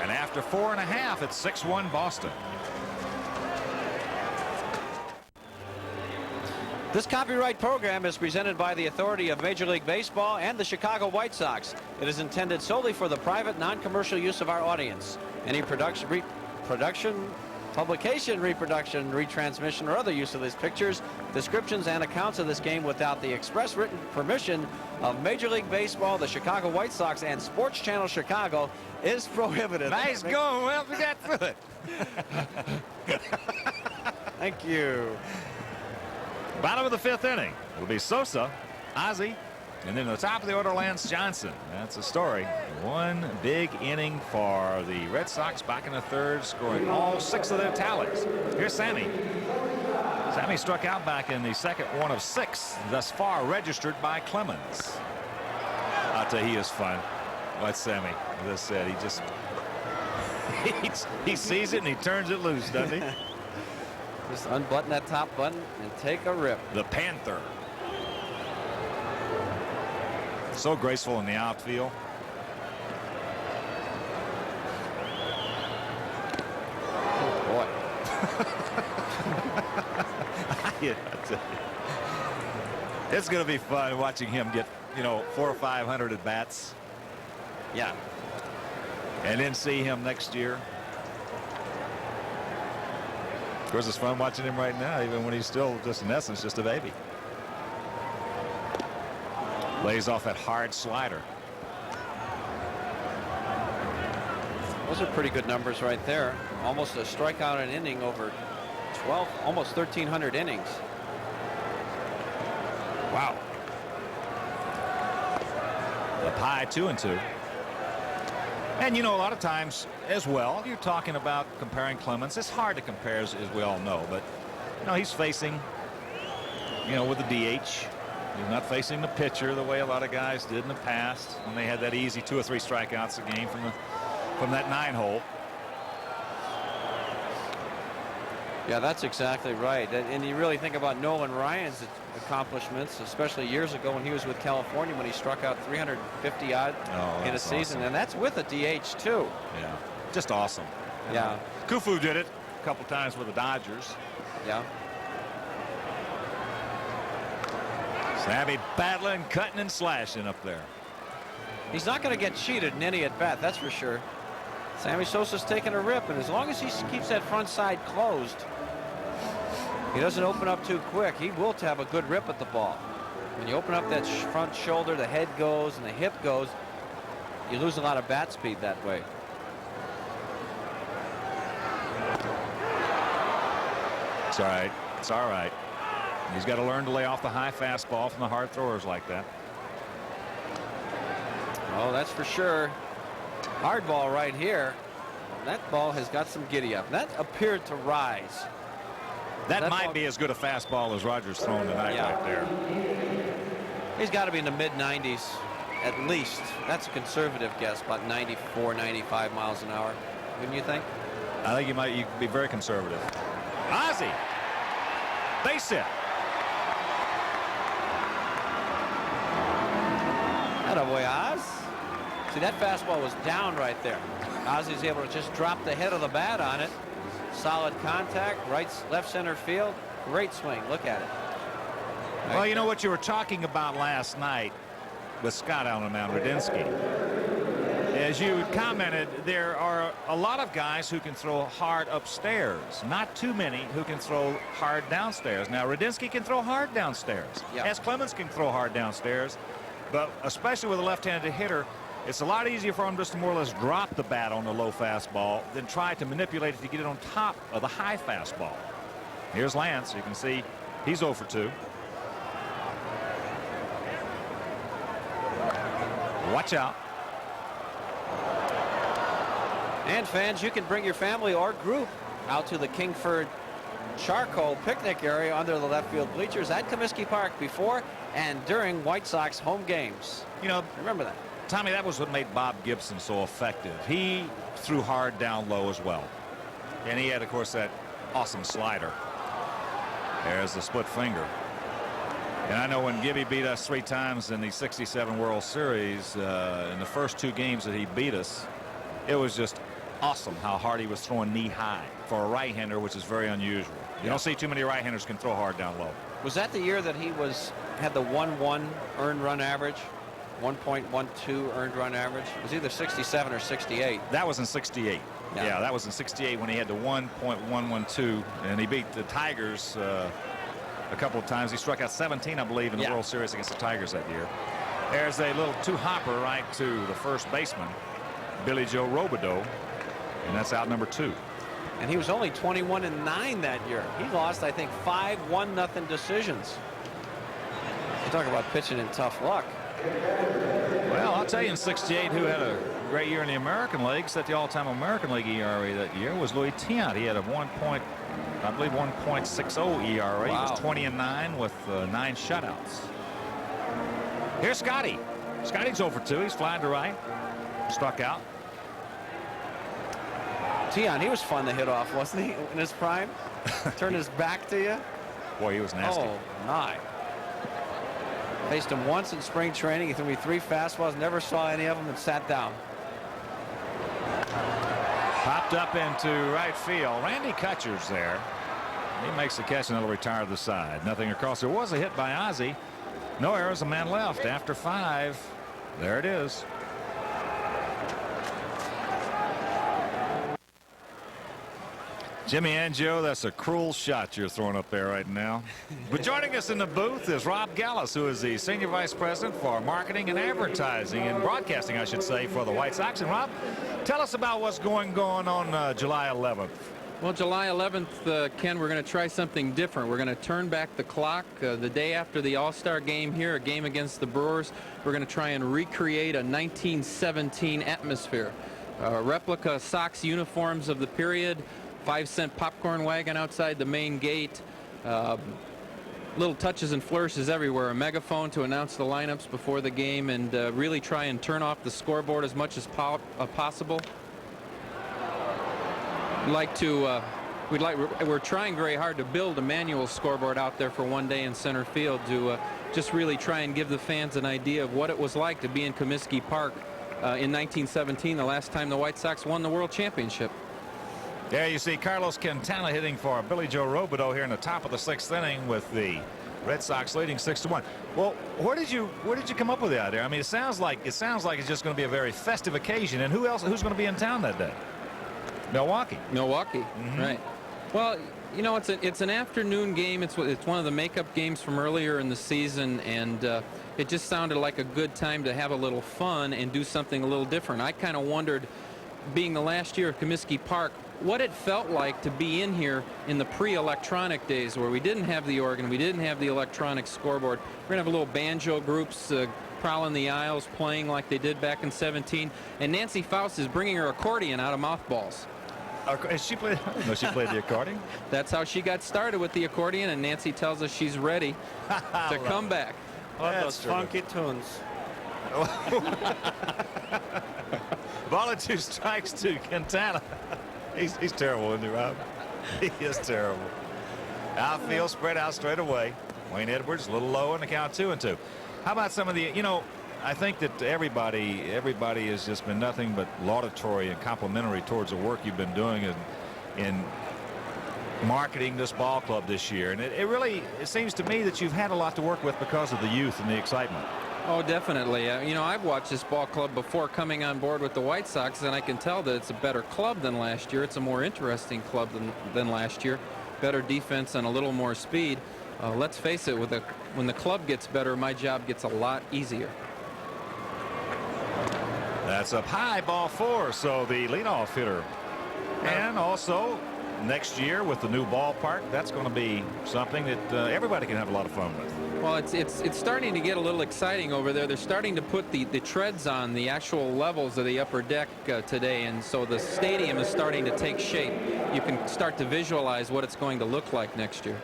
And after 4.5, it's 6-1 Boston. This copyright program is presented by the authority of Major League Baseball and the Chicago White Sox. It is intended solely for the private, non-commercial use of our audience. Any publication, reproduction, retransmission, or other use of these pictures, descriptions, and accounts of this game without the express written permission of Major League Baseball, the Chicago White Sox, and Sports Channel Chicago is prohibited. Nice going. Well, we got through it. Thank you. Bottom of the 5th inning. It'll be Sosa, Ozzie, and then the top of the order, Lance Johnson. That's a story. 1 big inning for the Red Sox back in the 3rd, scoring all 6 of their tallies. Here's Sammy. Sammy struck out back in the 2nd, 1 of 6 thus far registered by Clemens. I'll tell you, he is fun. That's Sammy. As I said, He sees it and he turns it loose, doesn't he? Just unbutton that top button and take a rip. The Panther. So graceful in the outfield. Oh, boy. Yeah, it's going to be fun watching him get, 400 or 500 at bats. Yeah. And then see him next year. Of course, it's fun watching him right now, even when he's still just, in essence, just a baby. Lays off that hard slider. Those are pretty good numbers right there. Almost a strikeout an inning over 12, almost 1,300 innings. Wow. Up high, 2-2. And a lot of times as well, you're talking about comparing Clemens. It's hard to compare, as we all know, but he's facing, with the DH. He's not facing the pitcher the way a lot of guys did in the past when they had that easy 2 or 3 strikeouts a game from that 9-hole. Yeah, that's exactly right. And you really think about Nolan Ryan's accomplishments, especially years ago when he was with California, when he struck out 350 odd in a season. Awesome. And that's with a DH too. Yeah, just awesome. Yeah. Kufu did it a couple times with the Dodgers. Yeah. Sammy battling, cutting and slashing up there. He's not going to get cheated in any at bat, that's for sure. Sammy Sosa's taking a rip, and as long as he keeps that front side closed, he doesn't open up too quick, he will have a good rip at the ball. When you open up that front shoulder, the head goes and the hip goes, you lose a lot of bat speed that way. It's all right. It's all right. He's got to learn to lay off the high fastball from the hard throwers like that. Oh, that's for sure. Hard ball right here. That ball has got some giddy up. That appeared to rise. That might be as good a fastball as Rogers thrown tonight right there. He's got to be in the mid-90s at least. That's a conservative guess, about 94, 95 miles an hour. Wouldn't you think? I think you could be very conservative. Ozzie. Base hit. Attaboy, Oz. See, that fastball was down right there. Ozzie's able to just drop the head of the bat on it. Solid contact, left center field. Great swing. Look at it. Well, you know what you were talking about last night with Scott out on the mound, Radinsky. As you commented, there are a lot of guys who can throw hard upstairs. Not too many who can throw hard downstairs. Now, Radinsky can throw hard downstairs. Yeah. As Clemens can throw hard downstairs. But especially with a left-handed hitter, it's a lot easier for him just to more or less drop the bat on the low fastball than try to manipulate it to get it on top of the high fastball. Here's Lance. You can see he's 0 for 2. Watch out. And fans, you can bring your family or group out to the Kingford Charcoal picnic area under the left field bleachers at Comiskey Park before and during White Sox home games. Remember that. Tommy, that was what made Bob Gibson so effective. He threw hard down low as well. And he had, of course, that awesome slider. There's the split finger. And I know when Gibby beat us 3 times in the '67 World Series, in the first 2 games that he beat us, it was just awesome how hard he was throwing knee high for a right-hander, which is very unusual. You don't see too many right-handers can throw hard down low. Was that the year that he had the 1.1 earned run average? 1.12 earned run average? It was either 67 or 68. That was in '68. Yeah, that was in '68 when he had the 1.112, and he beat the Tigers a couple of times. He struck out 17, I believe, in the World Series against the Tigers that year. There's a little 2-hopper right to the first baseman, Billy Joe Robideau, and that's out number 2. And he was only 21-9 that year. He lost, I think, 5 1-0 decisions. You talk about pitching in tough luck. Well, I'll tell you, in '68, who had a great year in the American League, set the all-time American League ERA that year, was Louis Tiant. He had a 1.60 ERA. He was 20-9 with 9 shutouts. Here's Scotty. Scotty's 0 for 2. He's flying to right. Struck out. Tion, he was fun to hit off, wasn't he, in his prime? Turned his back to you. Boy, he was nasty. Oh, my. Faced him once in spring training. He threw me 3 fastballs, never saw any of them, and sat down. Popped up into right field. Randy Kutcher's there. He makes the catch and it'll retire to the side. Nothing across. There was a hit by Ozzie. No errors, a man left after 5. There it is. Jimmy Angio, that's a cruel shot you're throwing up there right now. But joining us in the booth is Rob Gallus, who is the Senior Vice President for Marketing and Advertising and Broadcasting, I should say, for the White Sox. And Rob, tell us about what's going on July 11th. Well, July 11th, Ken, we're going to try something different. We're going to turn back the clock the day after the All-Star game here, a game against the Brewers. We're going to try and recreate a 1917 atmosphere. Replica Sox uniforms of the period, 5-cent popcorn wagon outside the main gate, little touches and flourishes everywhere, a megaphone to announce the lineups before the game, and really try and turn off the scoreboard as much as possible. We're trying very hard to build a manual scoreboard out there for one day in center field to just really try and give the fans an idea of what it was like to be in Comiskey Park in 1917, the last time the White Sox won the World Championship. There you see Carlos Quintana hitting for Billy Joe Robideau here in the top of the 6th inning with the Red Sox leading 6-1. Well, where did you come up with that there? I mean, it sounds like it's just going to be a very festive occasion. And who's going to be in town that day? Milwaukee. Mm-hmm. Right. Well, you know, it's an afternoon game. It's one of the makeup games from earlier in the season, and it just sounded like a good time to have a little fun and do something a little different. I kind of wondered, being the last year of Comiskey Park, what it felt like to be in here in the pre-electronic days where we didn't have the organ, we didn't have the electronic scoreboard. We're going to have a little banjo groups prowling the aisles, playing like they did back in 17. And Nancy Faust is bringing her accordion out of mothballs. Has she played? No, she played the accordion. That's how she got started with the accordion, and Nancy tells us she's ready to come back. Love those funky tunes. Ball and 2 strikes to Quintana. He's terrible, isn't he, Rob? He is terrible. Outfield spread out straight away. Wayne Edwards a little low in the count, 2-2. How about some of the, you know, I think that everybody has just been nothing but laudatory and complimentary towards the work you've been doing in marketing this ball club this year. And it seems to me that you've had a lot to work with because of the youth and the excitement. Oh, definitely. You know, I've watched this ball club before coming on board with the White Sox, and I can tell that it's a better club than last year. It's a more interesting club than last year. Better defense and a little more speed. Let's face it, when the club gets better, my job gets a lot easier. That's up high, ball 4. So the leadoff hitter. And also next year with the new ballpark, that's going to be something that everybody can have a lot of fun with. Well, it's starting to get a little exciting over there. They're starting to put the treads on the actual levels of the upper deck today, and so the stadium is starting to take shape. You can start to visualize what it's going to look like next year.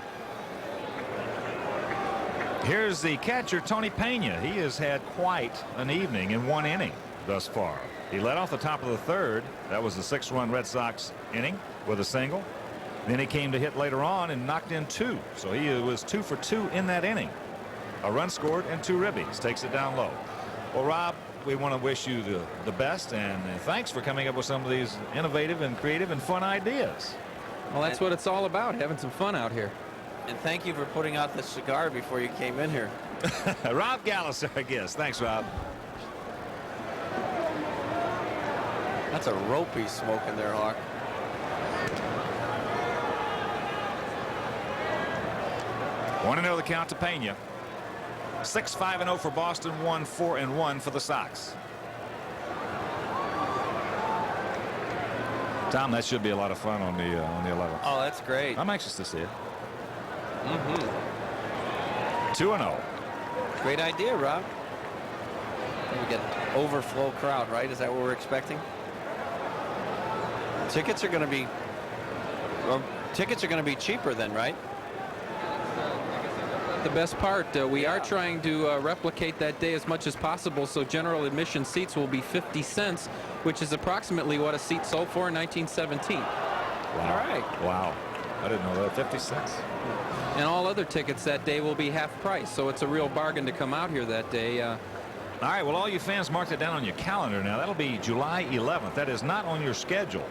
Here's the catcher, Tony Pena. He has had quite an evening in 1 inning thus far. He led off the top of the 3rd. That was the 6-run Red Sox inning with a single. Then he came to hit later on and knocked in 2. So he was 2 for 2 in that inning. A run scored and 2 ribbies. Takes it down low. Well, Rob, we want to wish you the best, and thanks for coming up with some of these innovative and creative and fun ideas. Well, that's what it's all about, having some fun out here. And thank you for putting out the cigar before you came in here. Rob Gallus, I guess. Thanks, Rob. That's a rope he's smoking there, Hawk. Want to know the count to Pena. 6-5-0 for Boston, 1-4-1 for the Sox. Tom, that should be a lot of fun on the 11th. Oh, that's great. I'm anxious to see it. 2-0. Great idea, Rob. We get overflow crowd, right? Is that what we're expecting? Tickets are going to be cheaper then, right? the best part. We are trying to replicate that day as much as possible, so general admission seats will be 50 cents, which is approximately what a seat sold for in 1917. Wow. All right. Wow. I didn't know that. 50 cents. And all other tickets that day will be half price, so it's a real bargain to come out here that day. All right, well, all you fans, mark that down on your calendar now. That'll be July 11th. That is not on your schedule.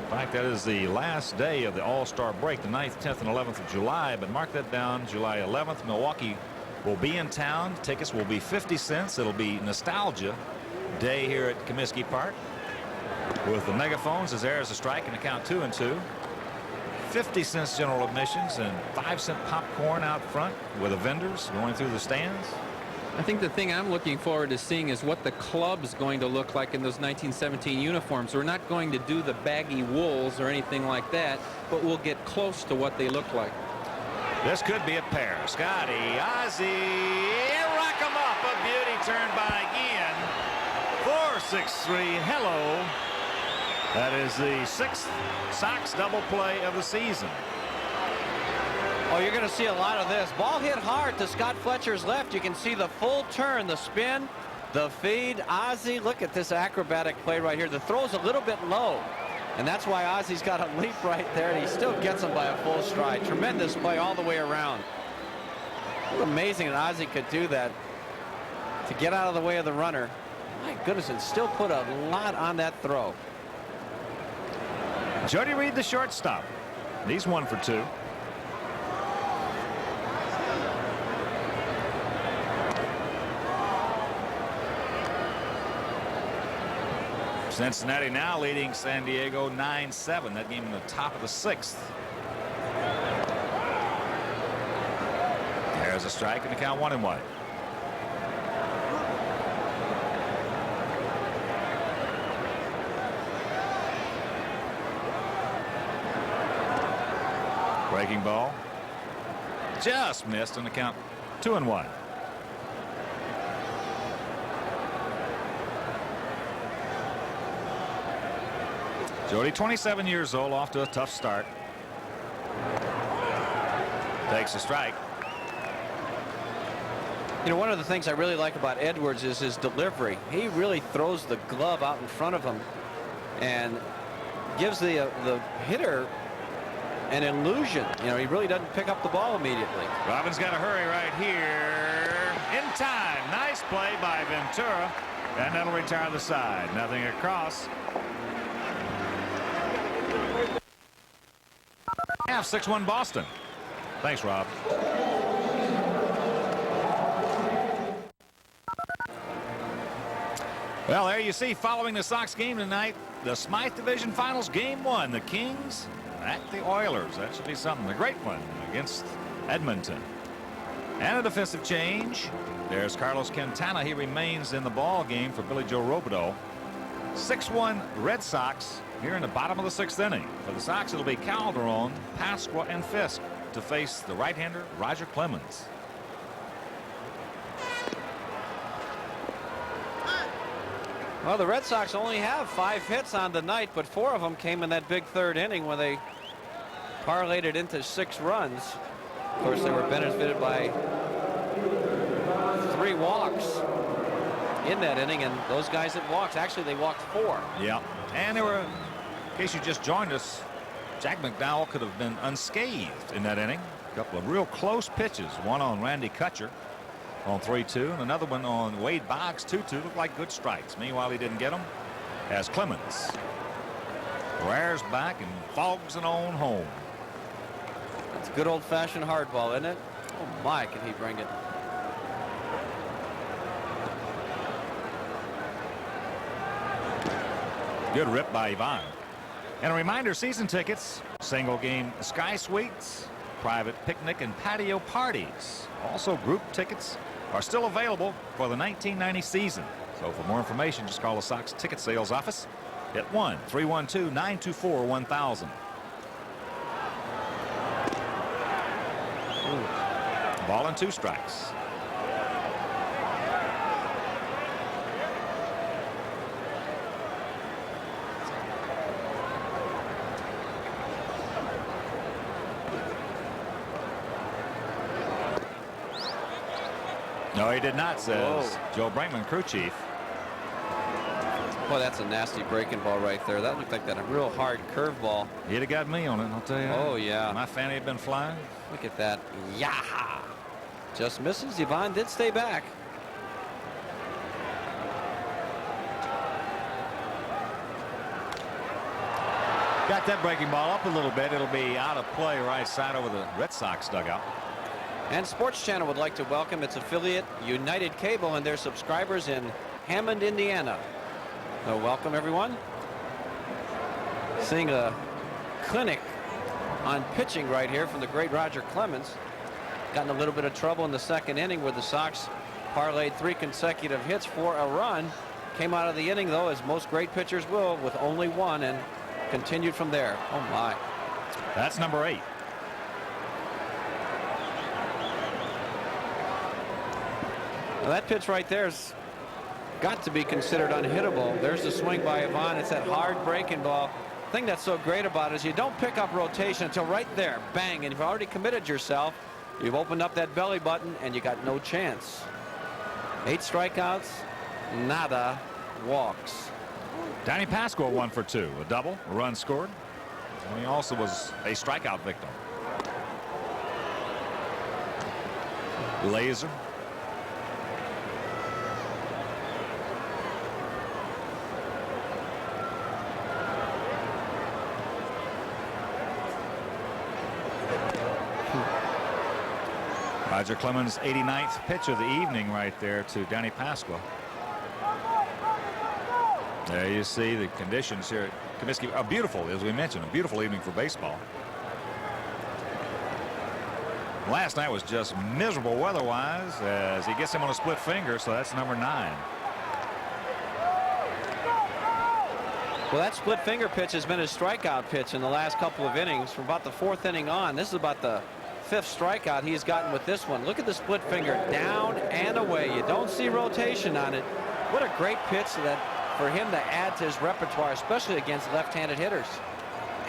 In fact, that is the last day of the All-Star break, the 9th, 10th, and 11th of July. But mark that down, July 11th. Milwaukee will be in town. Tickets will be 50 cents. It'll be Nostalgia Day here at Comiskey Park. With the megaphones as there is a strike and a count 2-2. 50 cents general admissions and 5-cent popcorn out front with the vendors going through the stands. I think the thing I'm looking forward to seeing is what the club's going to look like in those 1917 uniforms. We're not going to do the baggy wools or anything like that, but we'll get close to what they look like. This could be a pair. Scotty, Ozzie, rock 'em up. A beauty turned by again. 4-6-3. Hello. That is the 6th Sox double play of the season. Oh, you're going to see a lot of this. Ball hit hard to Scott Fletcher's left. You can see the full turn, the spin, the feed. Ozzie, look at this acrobatic play right here. The throw's a little bit low, and that's why Ozzie's got a leap right there, and he still gets him by a full stride. Tremendous play all the way around. It's amazing that Ozzie could do that to get out of the way of the runner. My goodness, and still put a lot on that throw. Jody Reed, the shortstop. He's 1 for 2. Cincinnati now leading San Diego 9-7. That game in the top of the 6th. There's a strike and the count 1-1. Breaking ball. Just missed on the count 2-1. Jody, 27 years old, off to a tough start. Takes a strike. You know, one of the things I really like about Edwards is his delivery. He really throws the glove out in front of him and gives the hitter an illusion. You know, he really doesn't pick up the ball immediately. Robbins got to hurry right here. In time. Nice play by Ventura. And that'll retire the side. Nothing across. Half 6-1 Boston. Thanks, Rob. Well, there you see, following the Sox game tonight, the Smythe Division Finals Game 1. The Kings at the Oilers. That should be something. A great one against Edmonton. And a defensive change. There's Carlos Quintana. He remains in the ball game for Billy Joe Robideau. 6-1 Red Sox here in the bottom of the 6th inning. For the Sox, it'll be Calderon, Pasqua, and Fisk to face the right-hander Roger Clemens. Well, the Red Sox only have 5 hits on the night, but 4 of them came in that big 3rd inning when they parlayed it into 6 runs. Of course, they were benefited by 3 walks in that inning, and those guys that walked, actually they walked 4. Yeah, and there were, in case you just joined us, Jack McDowell could have been unscathed in that inning. A couple of real close pitches, one on Randy Kutcher on 3-2 and another one on Wade Boggs 2-2. Looked like good strikes. Meanwhile, he didn't get them as Clemens rears back and fogs it on home. That's good old-fashioned hardball, isn't it? Oh my, can he bring it. Good rip by Ivan. And a reminder, season tickets, single game Sky Suites, private picnic and patio parties. Also, group tickets are still available for the 1990 season. So for more information, just call the Sox ticket sales office at 1-312-924-1000. Ball and 2 strikes. No, he did not, says Whoa. Joe Brinkman, crew chief. Boy, that's a nasty breaking ball right there. That looked like that a real hard curveball. He'd have got me on it, I'll tell you. Oh, yeah. My fanny had been flying. Look at that. Yaha. Just misses. Yvonne did stay back. Got that breaking ball up a little bit. It'll be out of play right side over the Red Sox dugout. And Sports Channel would like to welcome its affiliate United Cable and their subscribers in Hammond, Indiana. So welcome, everyone. Seeing a clinic on pitching right here from the great Roger Clemens. Got in a little bit of trouble in the second inning where the Sox parlayed 3 consecutive hits for a run. Came out of the inning, though, as most great pitchers will, with only 1, and continued from there. Oh, my. That's number 8. Now that pitch right there's got to be considered unhittable. There's the swing by Yvonne. It's that hard breaking ball. The thing that's so great about it is you don't pick up rotation until right there. Bang. And you've already committed yourself. You've opened up that belly button and you got no chance. 8 strikeouts, nada walks. Danny Pasquale 1 for 2. A double, a run scored. And he also was a strikeout victim. Laser. Roger Clemens' 89th pitch of the evening right there to Danny Pasquale. There you see the conditions here at Comiskey are beautiful, as we mentioned, a beautiful evening for baseball. Last night was just miserable weather-wise as he gets him on a split finger, so that's number 9. Well, that split finger pitch has been his strikeout pitch in the last couple of innings from about the 4th inning on. This is about the 5th strikeout he's gotten with this one. Look at the split finger down and away. You don't see rotation on it. What a great pitch that for him to add to his repertoire, especially against left-handed hitters.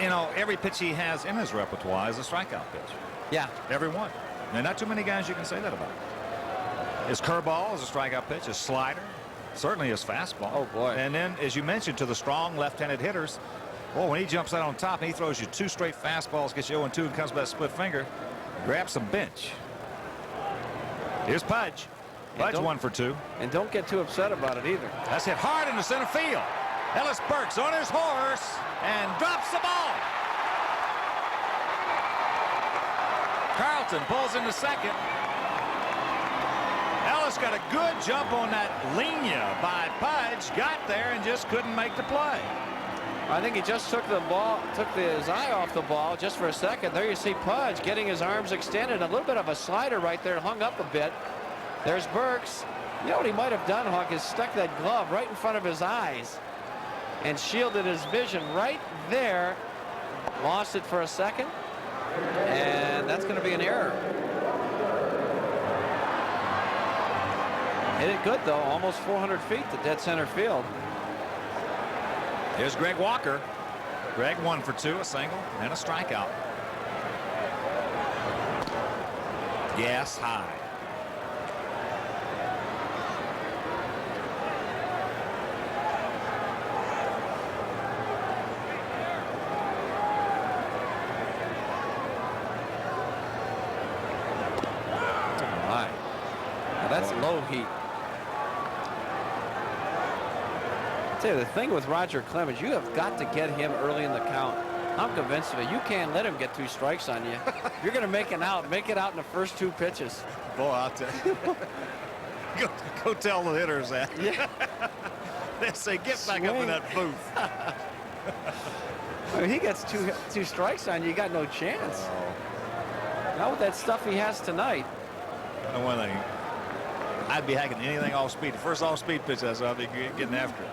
You know, every pitch he has in his repertoire is a strikeout pitch. Yeah. Every one. And not too many guys you can say that about. His curveball is a strikeout pitch. His slider, certainly his fastball. Oh, boy. And then, as you mentioned, to the strong left-handed hitters, well, when he jumps out on top and he throws you 2 straight fastballs, gets you 0-2 and comes back split finger, grab some bench. Here's Pudge. Pudge 1 for 2. And don't get too upset about it either. That's hit hard into center field. Ellis Burks on his horse and drops the ball. Carlton pulls into second. Ellis got a good jump on that linea by Pudge. Got there and just couldn't make the play. I think he just took the ball, his eye off the ball just for a second. There you see Pudge getting his arms extended. A little bit of a slider right there, hung up a bit. There's Burks. You know what he might have done, Hawk, is stuck that glove right in front of his eyes and shielded his vision right there. Lost it for a second. And that's going to be an error. Hit it good, though. Almost 400 feet to dead center field. Here's Greg Walker. Greg 1 for 2, a single and a strikeout. Gas high. That's low heat. I'll tell you, the thing with Roger Clemens, you have got to get him early in the count. I'm convinced of it. You can't let him get 2 strikes on you. You're going to make it out. Make it out in the first 2 pitches. Boy, I'll tell you. go tell the hitters that. Yeah. They say, get back up in that booth. I mean, he gets two strikes on you. You got no chance. Not with that stuff he has tonight. And one thing, I'd be hacking anything off speed. The first off speed pitch, that's what I'll be getting after it.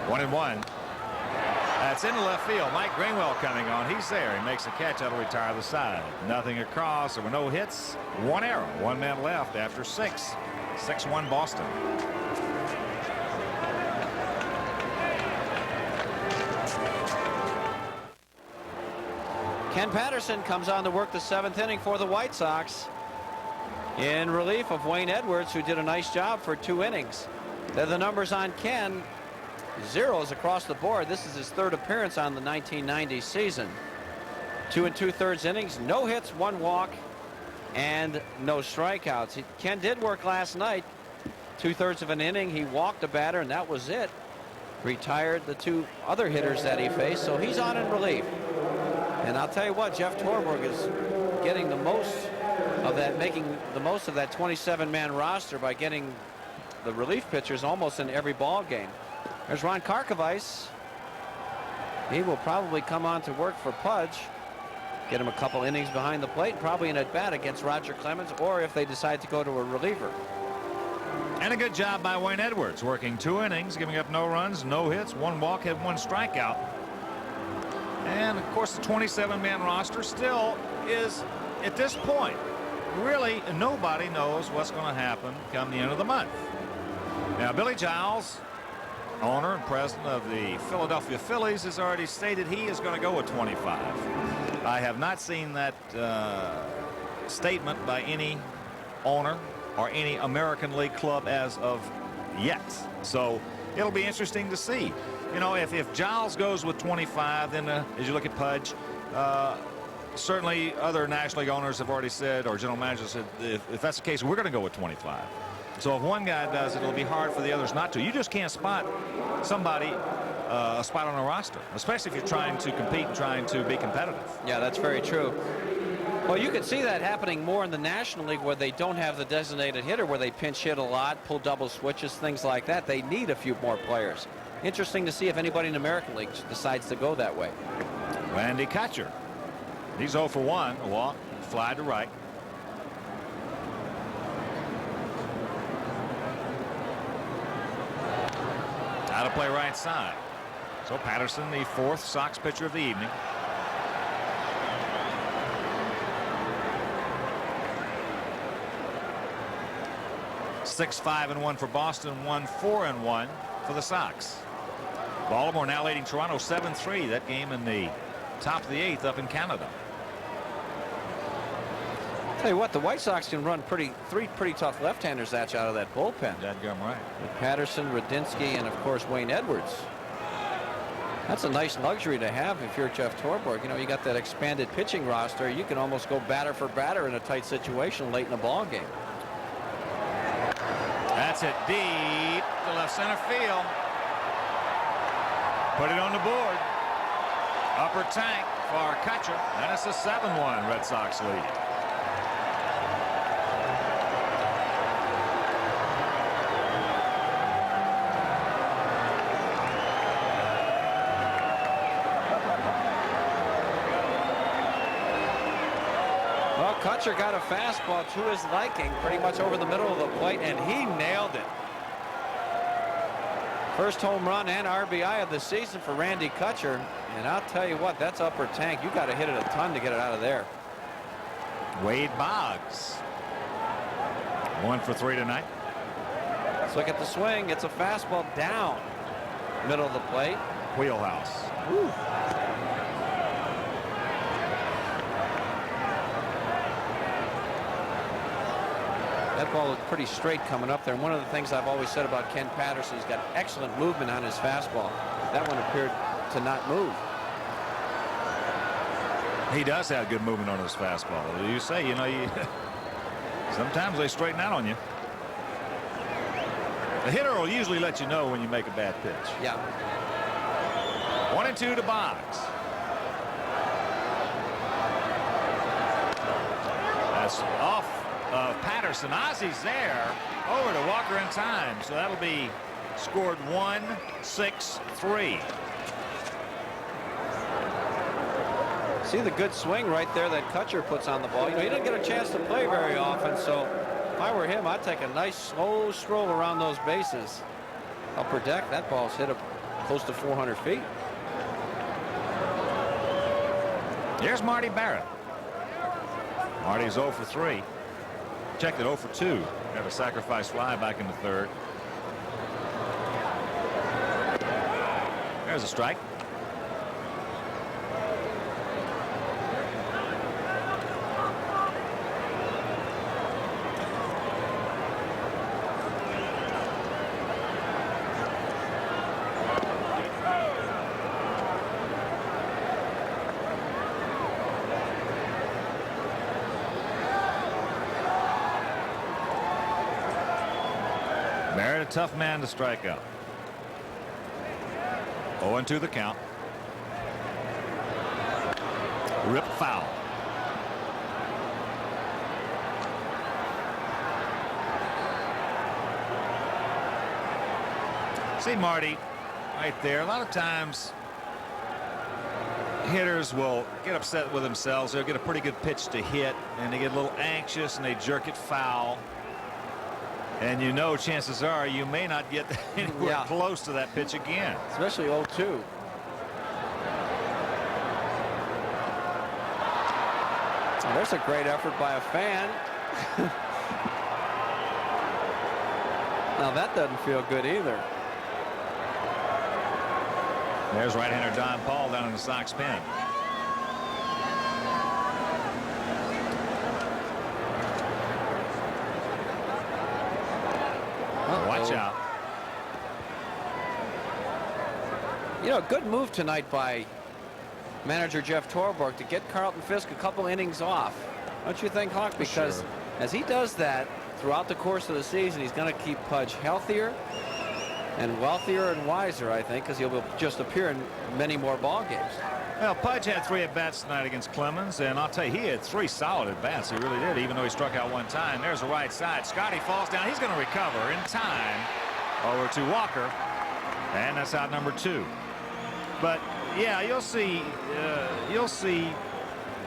1-1. That's into left field. Mike Greenwell coming on. He's there. He makes a catch. That'll retire the side. Nothing across. There were no hits. 1 error. 1 man left after 6. 6-1 Boston. Ken Patterson comes on to work the 7th inning for the White Sox. in relief of Wayne Edwards, who did a nice job for 2 innings. They're the numbers on Ken. Zeros across the board. This is his 3rd appearance on the 1990 season. 2 2/3 innings, no hits, 1 walk, and no strikeouts. Ken did work last night. 2/3 of an inning, he walked a batter, and that was it. Retired the 2 other hitters that he faced, so he's on in relief. And I'll tell you what, Jeff Torborg is getting the most of that, making the most of that 27-man roster by getting the relief pitchers almost in every ball game. There's Ron Karkovice. He will probably come on to work for Pudge. Get him a couple innings behind the plate, probably an at-bat against Roger Clemens, or if they decide to go to a reliever. And a good job by Wayne Edwards, working 2 innings, giving up no runs, no hits, 1 walk, had 1 strikeout. And of course the 27-man roster still is, at this point, really nobody knows what's going to happen come the end of the month. Now Billy Giles, owner and president of the Philadelphia Phillies, has already stated he is going to go with 25. I have not seen that statement by any owner or any American League club as of yet. So it'll be interesting to see. You know, if Giles goes with 25, then as you look at Pudge, certainly other National League owners have already said, or general managers said, if that's the case, we're going to go with 25. So if one guy does it, it'll be hard for the others not to. You just can't spot somebody a spot on a roster, especially if you're trying to compete and trying to be competitive. Yeah, that's very true. Well, you can see that happening more in the National League, where they don't have the designated hitter, where they pinch hit a lot, pull double switches, things like that. They need a few more players. Interesting to see if anybody in the American League decides to go that way. Randy Kutcher. He's 0 for 1. A walk, fly to right. Out of play right side. So Patterson, the 4th Sox pitcher of the evening. Six 5-1 for Boston, 1 4-1 for the Sox. Baltimore now leading Toronto 7-3. That game in the top of the 8th up in Canada. Tell you what, the White Sox can run three pretty tough left-handers at you out of that bullpen. Dadgum right. With Patterson, Radinsky, and of course Wayne Edwards. That's a nice luxury to have if you're Jeff Torborg. You know, you got that expanded pitching roster. You can almost go batter for batter in a tight situation late in the ball game. That's it deep to left center field. Put it on the board. Upper tank for Kutcher, and it's a 7-1 Red Sox lead. Well, Kutcher got a fastball to his liking, pretty much over the middle of the plate, and he nailed it. First home run and RBI of the season for Randy Kutcher. And I'll tell you what, that's upper tank. You got to hit it a ton to get it out of there. Wade Boggs. 1 for 3 tonight. Let's look at the swing. It's a fastball down middle of the plate. Wheelhouse. Woo. That ball looked pretty straight coming up there. And one of the things I've always said about Ken Patterson, he's got excellent movement on his fastball. That one appeared to not move. He does have good movement on his fastball. You say, you know, sometimes they straighten out on you. The hitter will usually let you know when you make a bad pitch. Yeah. 1-2 to Boggs. That's off of Patterson. Ozzy's there over to Walker in time. So that'll be scored 1-6-3. See the good swing right there that Kutcher puts on the ball. You know, he didn't get a chance to play very often, so if I were him, I'd take a nice slow stroll around those bases. Upper deck, that ball's hit up close to 400 feet. Here's Marty Barrett. Marty's 0 for 3. Checked it 0 for 2. Got a sacrifice fly back in the 3rd. There's a strike. Barrett, a tough man to strike out. 0-2 the count. Rip foul. See, Marty, right there, a lot of times hitters will get upset with themselves. They'll get a pretty good pitch to hit, and they get a little anxious, and they jerk it foul. And you know, chances are you may not get anywhere close to that pitch again. Especially 0-2. There's a great effort by a fan. Now that doesn't feel good either. There's right-hander Don Paul down in the Sox pen. Watch out. You know, good move tonight by manager Jeff Torborg to get Carlton Fisk a couple innings off. Don't you think, Hawk? Because as he does that throughout the course of the season, he's going to keep Pudge healthier and wealthier and wiser, I think, because he'll just appear in many more ball games. Well, Pudge had 3 at-bats tonight against Clemens, and I'll tell you, he had 3 solid at-bats. He really did, even though he struck out 1 time. There's the right side. Scotty falls down. He's going to recover in time over to Walker, and that's out number 2. But yeah, you'll see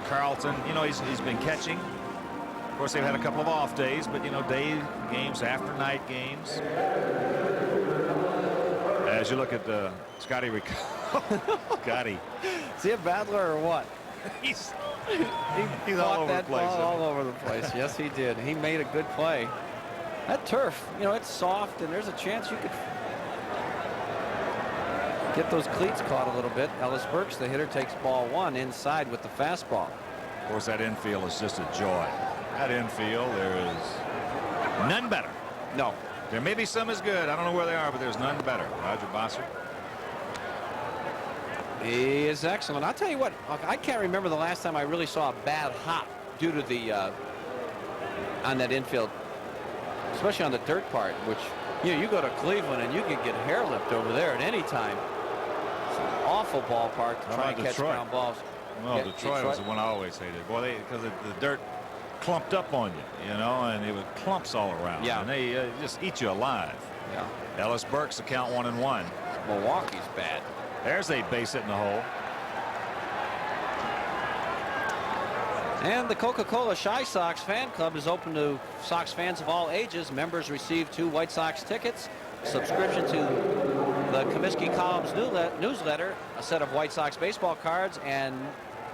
Carlton. You know, he's been catching. Of course, they've had a couple of off days, but you know, day games after night games. As you look at Scotty Scotty. Is he a battler or what? He's He all over the that place. ball all over the place. Yes, he did. He made a good play. That turf, you know, it's soft, and there's a chance you could get those cleats caught a little bit. Ellis Burks, the hitter, takes ball 1 inside with the fastball. Of course, that infield is just a joy. That infield, there is none better. No. There may be some as good. I don't know where they are, but there's none better. Roger Bossert. He is excellent. I'll tell you what, I can't remember the last time I really saw a bad hop due to the on that infield, especially on the dirt part, which, you know, you go to Cleveland and you can get hair-lipped over there at any time. It's an awful ballpark to try and catch ground balls. Well, yeah, Detroit was the one I always hated. Boy, because the dirt clumped up on you, you know, and it was clumps all around. Yeah. And they just eat you alive. Yeah. Ellis Burks, the count 1-1. Milwaukee's bad. There's a base hit in the hole. And the Coca-Cola Chi Sox fan club is open to Sox fans of all ages. Members receive 2 White Sox tickets, subscription to the Comiskey Columns newsletter, a set of White Sox baseball cards, and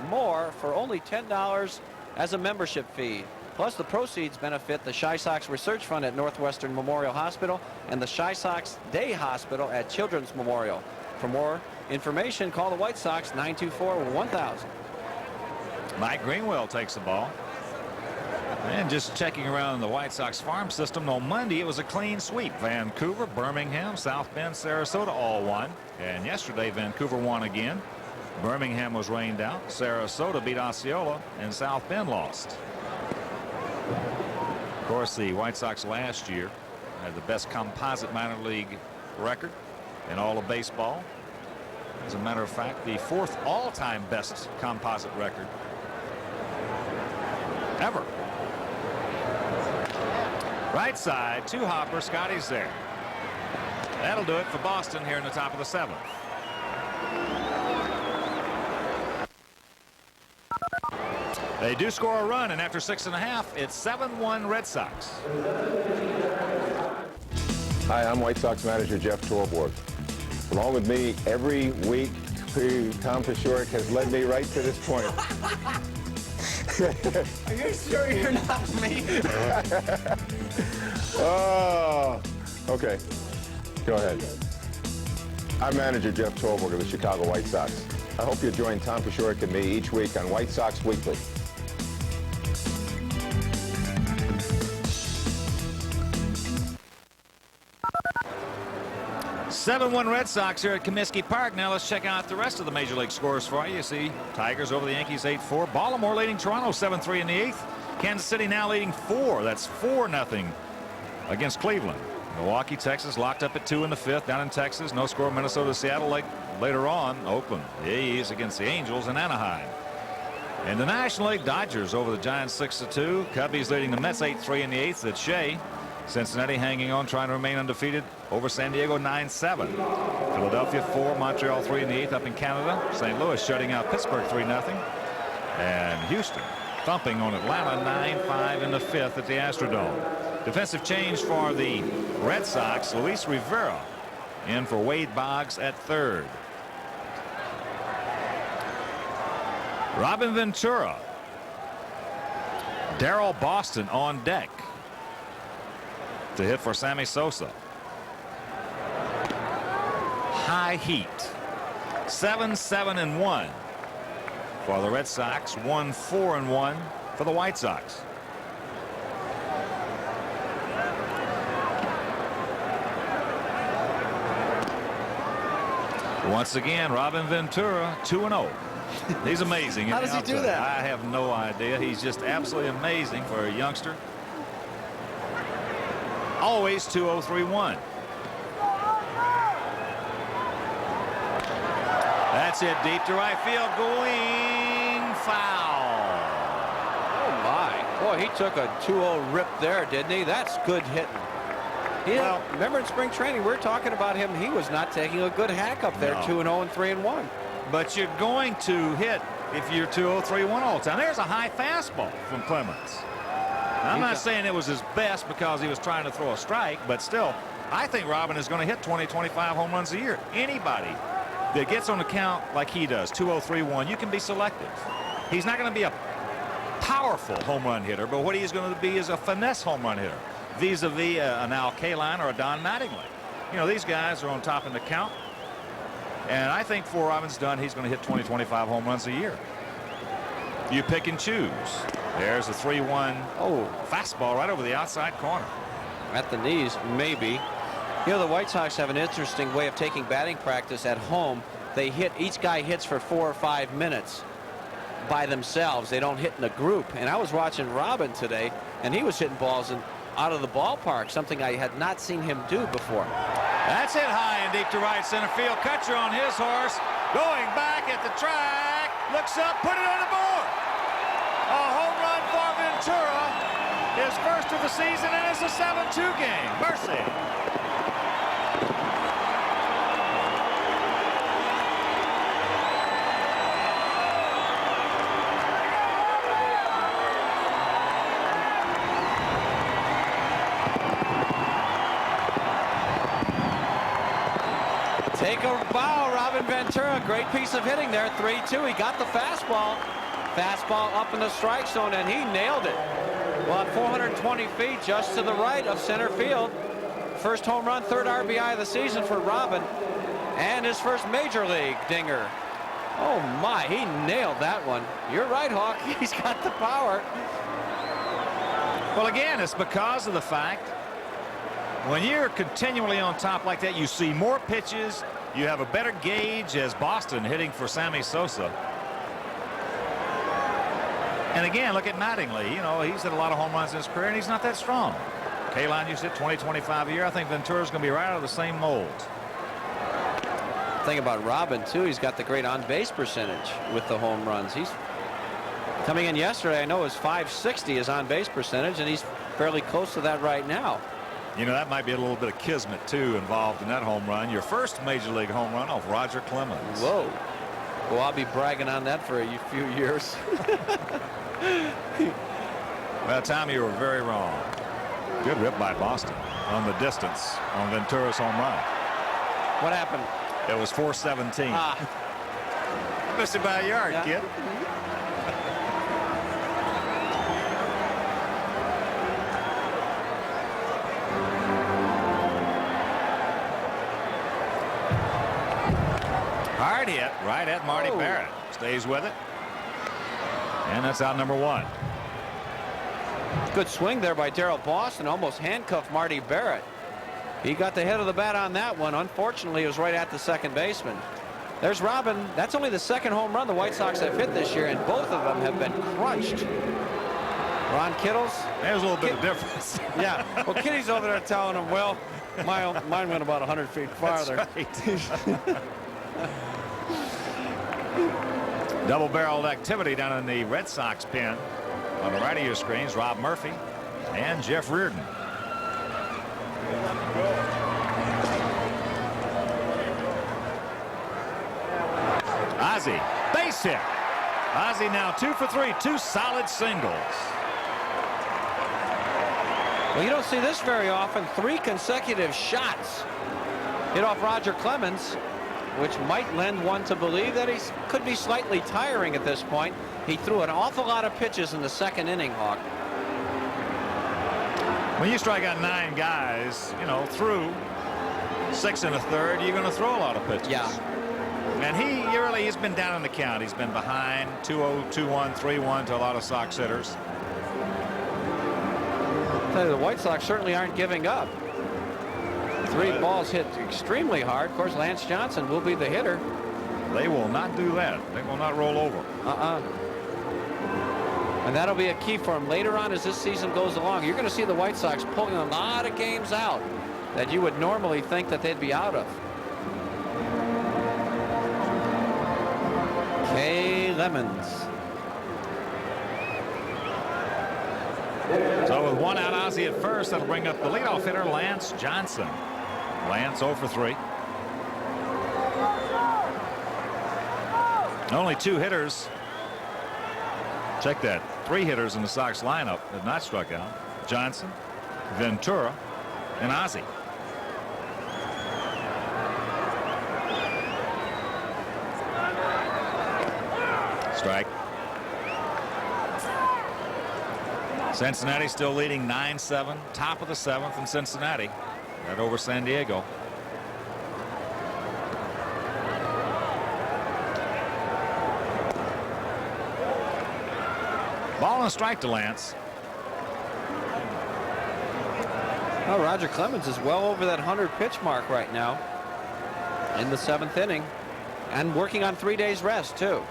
more for only $10 as a membership fee. Plus, the proceeds benefit the Chi Sox Research Fund at Northwestern Memorial Hospital and the Chi Sox Day Hospital at Children's Memorial. For more information, call the White Sox 924-1000. Mike Greenwell takes the ball. And just checking around the White Sox farm system on Monday, it was a clean sweep. Vancouver, Birmingham, South Bend, Sarasota all won. And yesterday, Vancouver won again. Birmingham was rained out. Sarasota beat Osceola, and South Bend lost. Of course, the White Sox last year had the best composite minor league record in all of baseball. As a matter of fact, the 4th all-time best composite record ever. Right side, 2 hopper. Scotty's there. That'll do it for Boston here in the top of the 7th. They do score a run, and after 6.5, it's 7-1 Red Sox. Hi, I'm White Sox manager Jeff Torborg. Along with me every week, Tom Paciorek has led me right to this point. Are you sure you're not me? Oh, okay. Go ahead. I'm manager Jeff Torborg of the Chicago White Sox. I hope you'll join Tom Paciorek and me each week on White Sox Weekly. 7-1 Red Sox here at Comiskey Park. Now let's check out the rest of the Major League scores for you. You see Tigers over the Yankees 8-4. Baltimore leading Toronto 7-3 in the 8th. Kansas City now leading 4. That's 4-0 against Cleveland. Milwaukee, Texas locked up at 2 in the 5th. Down in Texas, no score. Minnesota, Seattle. Later on, Oakland, the A's against the Angels in Anaheim. In the National League, Dodgers over the Giants 6-2. Cubbies leading the Mets 8-3 in the 8th at Shea. Cincinnati hanging on, trying to remain undefeated over San Diego 9-7. Philadelphia 4, Montreal 3 in the 8th up in Canada. St. Louis shutting out Pittsburgh 3-0. And Houston thumping on Atlanta 9-5 in the 5th at the Astrodome. Defensive change for the Red Sox. Luis Rivera in for Wade Boggs at 3rd. Robin Ventura. Darrell Boston on deck to hit for Sammy Sosa. High heat. 7-7-1 for the Red Sox. 1-4-1 for the White Sox. Once again, Robin Ventura 2-0. He's amazing. How does he do that? I have no idea. He's just absolutely amazing for a youngster. Always 2-0-3-1. That's it deep to right field. Going foul. Oh my. Boy, he took a 2-0 rip there, didn't he? That's good hitting. Well, remember in spring training, we were talking about him. He was not taking a good hack up there, 2-0 and 3-1. But you're going to hit if you're 2-0, 3-1 all the time. There's a high fastball from Clemens. Now, I'm not saying it was his best because he was trying to throw a strike, but still, I think Robin is going to hit 20, 25 home runs a year. Anybody that gets on the count like he does, 2-0, 3-1, you can be selective. He's not going to be a powerful home run hitter, but what he's going to be is a finesse home run hitter, vis-a-vis an Al Kaline or a Don Mattingly. You know, these guys are on top in the count. And I think before Robin's done, he's going to hit 20, 25 home runs a year. You pick and choose. There's a 3-1 fastball right over the outside corner. At the knees, maybe. You know, the White Sox have an interesting way of taking batting practice at home. They hit, each guy hits for 4 or 5 minutes by themselves. They don't hit in a group. And I was watching Robin today, and he was hitting balls out of the ballpark, something I had not seen him do before. That's hit high and deep to right center field. Kutcher on his horse, going back at the track, looks up, put it on the board. A home run for Ventura, his first of the season, and it's a 7-2 game. Mercy. Take a bow, Robin Ventura. Great piece of hitting there. 3-2. He got the fastball. Fastball up in the strike zone, and he nailed it. Well, at 420 feet, just to the right of center field. First home run, 3rd RBI of the season for Robin, and his first major league dinger. Oh my, he nailed that one. You're right, Hawk. He's got the power. Well, again, it's because of the fact when you're continually on top like that, you see more pitches, you have a better gauge, as Boston hitting for Sammy Sosa. And again, look at Mattingly. You know, he's hit a lot of home runs in his career, and he's not that strong. Kaline used to hit 20, 25 a year. I think Ventura's going to be right out of the same mold. Thing about Robin, too, he's got the great on-base percentage with the home runs. He's coming in yesterday. I know his .560 is on-base percentage, and he's fairly close to that right now. You know, that might be a little bit of kismet, too, involved in that home run. Your first major league home run off Roger Clemens. Whoa. Well, I'll be bragging on that for a few years. Well, Tommy, you were very wrong. Good rip by Boston on the distance on Ventura's home run. What happened? It was 417. Missed it by a yard, kid. Hard hit right at Marty Barrett. Stays with it. And that's out number 1. Good swing there by Darrell Boston. Almost handcuffed Marty Barrett. He got the head of the bat on that one. Unfortunately, it was right at the second baseman. There's Robin. That's only the second home run the White Sox have hit this year, and both of them have been crunched. Ron Kittles. There's a little bit of difference. Yeah. Well, Kitty's over there telling him, well, Mine went about 100 feet farther. That's right. Double-barreled activity down in the Red Sox pen. On the right of your screens, Rob Murphy and Jeff Reardon. Ozzie, base hit. Ozzie now 2 for 3, 2 solid singles. Well, you don't see this very often. 3 consecutive shots hit off Roger Clemens, which might lend one to believe that he could be slightly tiring at this point. He threw an awful lot of pitches in the second inning, Hawk. When you strike out 9 guys, you know, through 6 1/3, you're going to throw a lot of pitches. Yeah. And he's been down in the count. He's been behind 2-0, 2-1, 3-1 to a lot of Sox hitters. I'll tell you, the White Sox certainly aren't giving up. 3 balls hit extremely hard. Of course, Lance Johnson will be the hitter. They will not do that. They will not roll over. And that'll be a key for him later on as this season goes along. You're going to see the White Sox pulling a lot of games out that you would normally think that they'd be out of. Clemens. So with 1 out, Ozzie at first, that'll bring up the leadoff hitter, Lance Johnson. Lance 0 for 3. Only 2 hitters. Check that. 3 hitters in the Sox lineup have not struck out. Johnson, Ventura, and Ozzie. Strike. Cincinnati still leading 9-7. Top of the 7th in Cincinnati. Right over San Diego. Ball and strike to Lance. Well, Roger Clemens is well over that 100-pitch mark right now in the 7th inning, and working on 3 days rest too.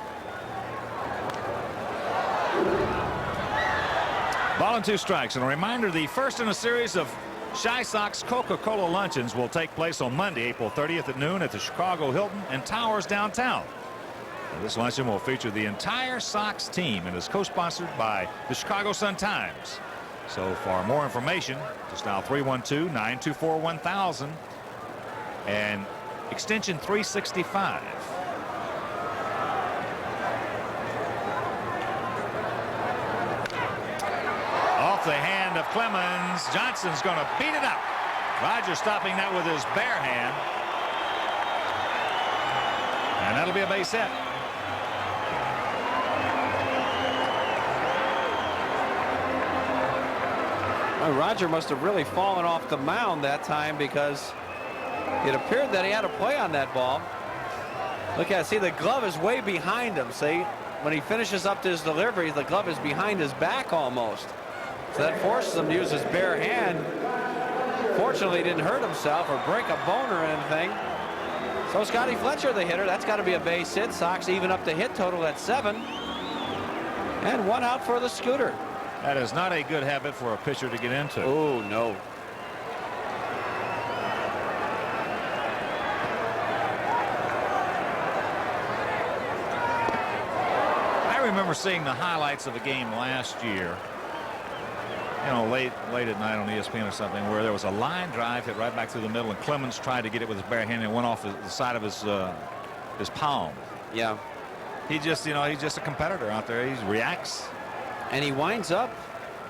Ball and 2 strikes. And a reminder, the first in a series of Chi Sox Coca-Cola luncheons will take place on Monday, April 30th at noon at the Chicago Hilton and Towers downtown. Now, this luncheon will feature the entire Sox team and is co-sponsored by the Chicago Sun-Times. So for more information, just dial 312-924-1000 and extension 365. Off the hand of Clemens. Johnson's going to beat it out. Roger stopping that with his bare hand. And that'll be a base hit. Well, Roger must have really fallen off the mound that time, because it appeared that he had a play on that ball. Look at it. See, the glove is way behind him. See, when he finishes up his delivery, the glove is behind his back almost. So that forces him to use his bare hand. Fortunately, he didn't hurt himself or break a bone or anything. So Scotty Fletcher, the hitter, that's got to be a base hit. Sox even up the hit total at 7. And 1 out for the Scooter. That is not a good habit for a pitcher to get into. Oh, no. I remember seeing the highlights of a game last year, you know, late at night on ESPN or something, where there was a line drive hit right back through the middle, and Clemens tried to get it with his bare hand and it went off the side of his palm. Yeah. He just, you know, he's just a competitor out there. He reacts. And he winds up,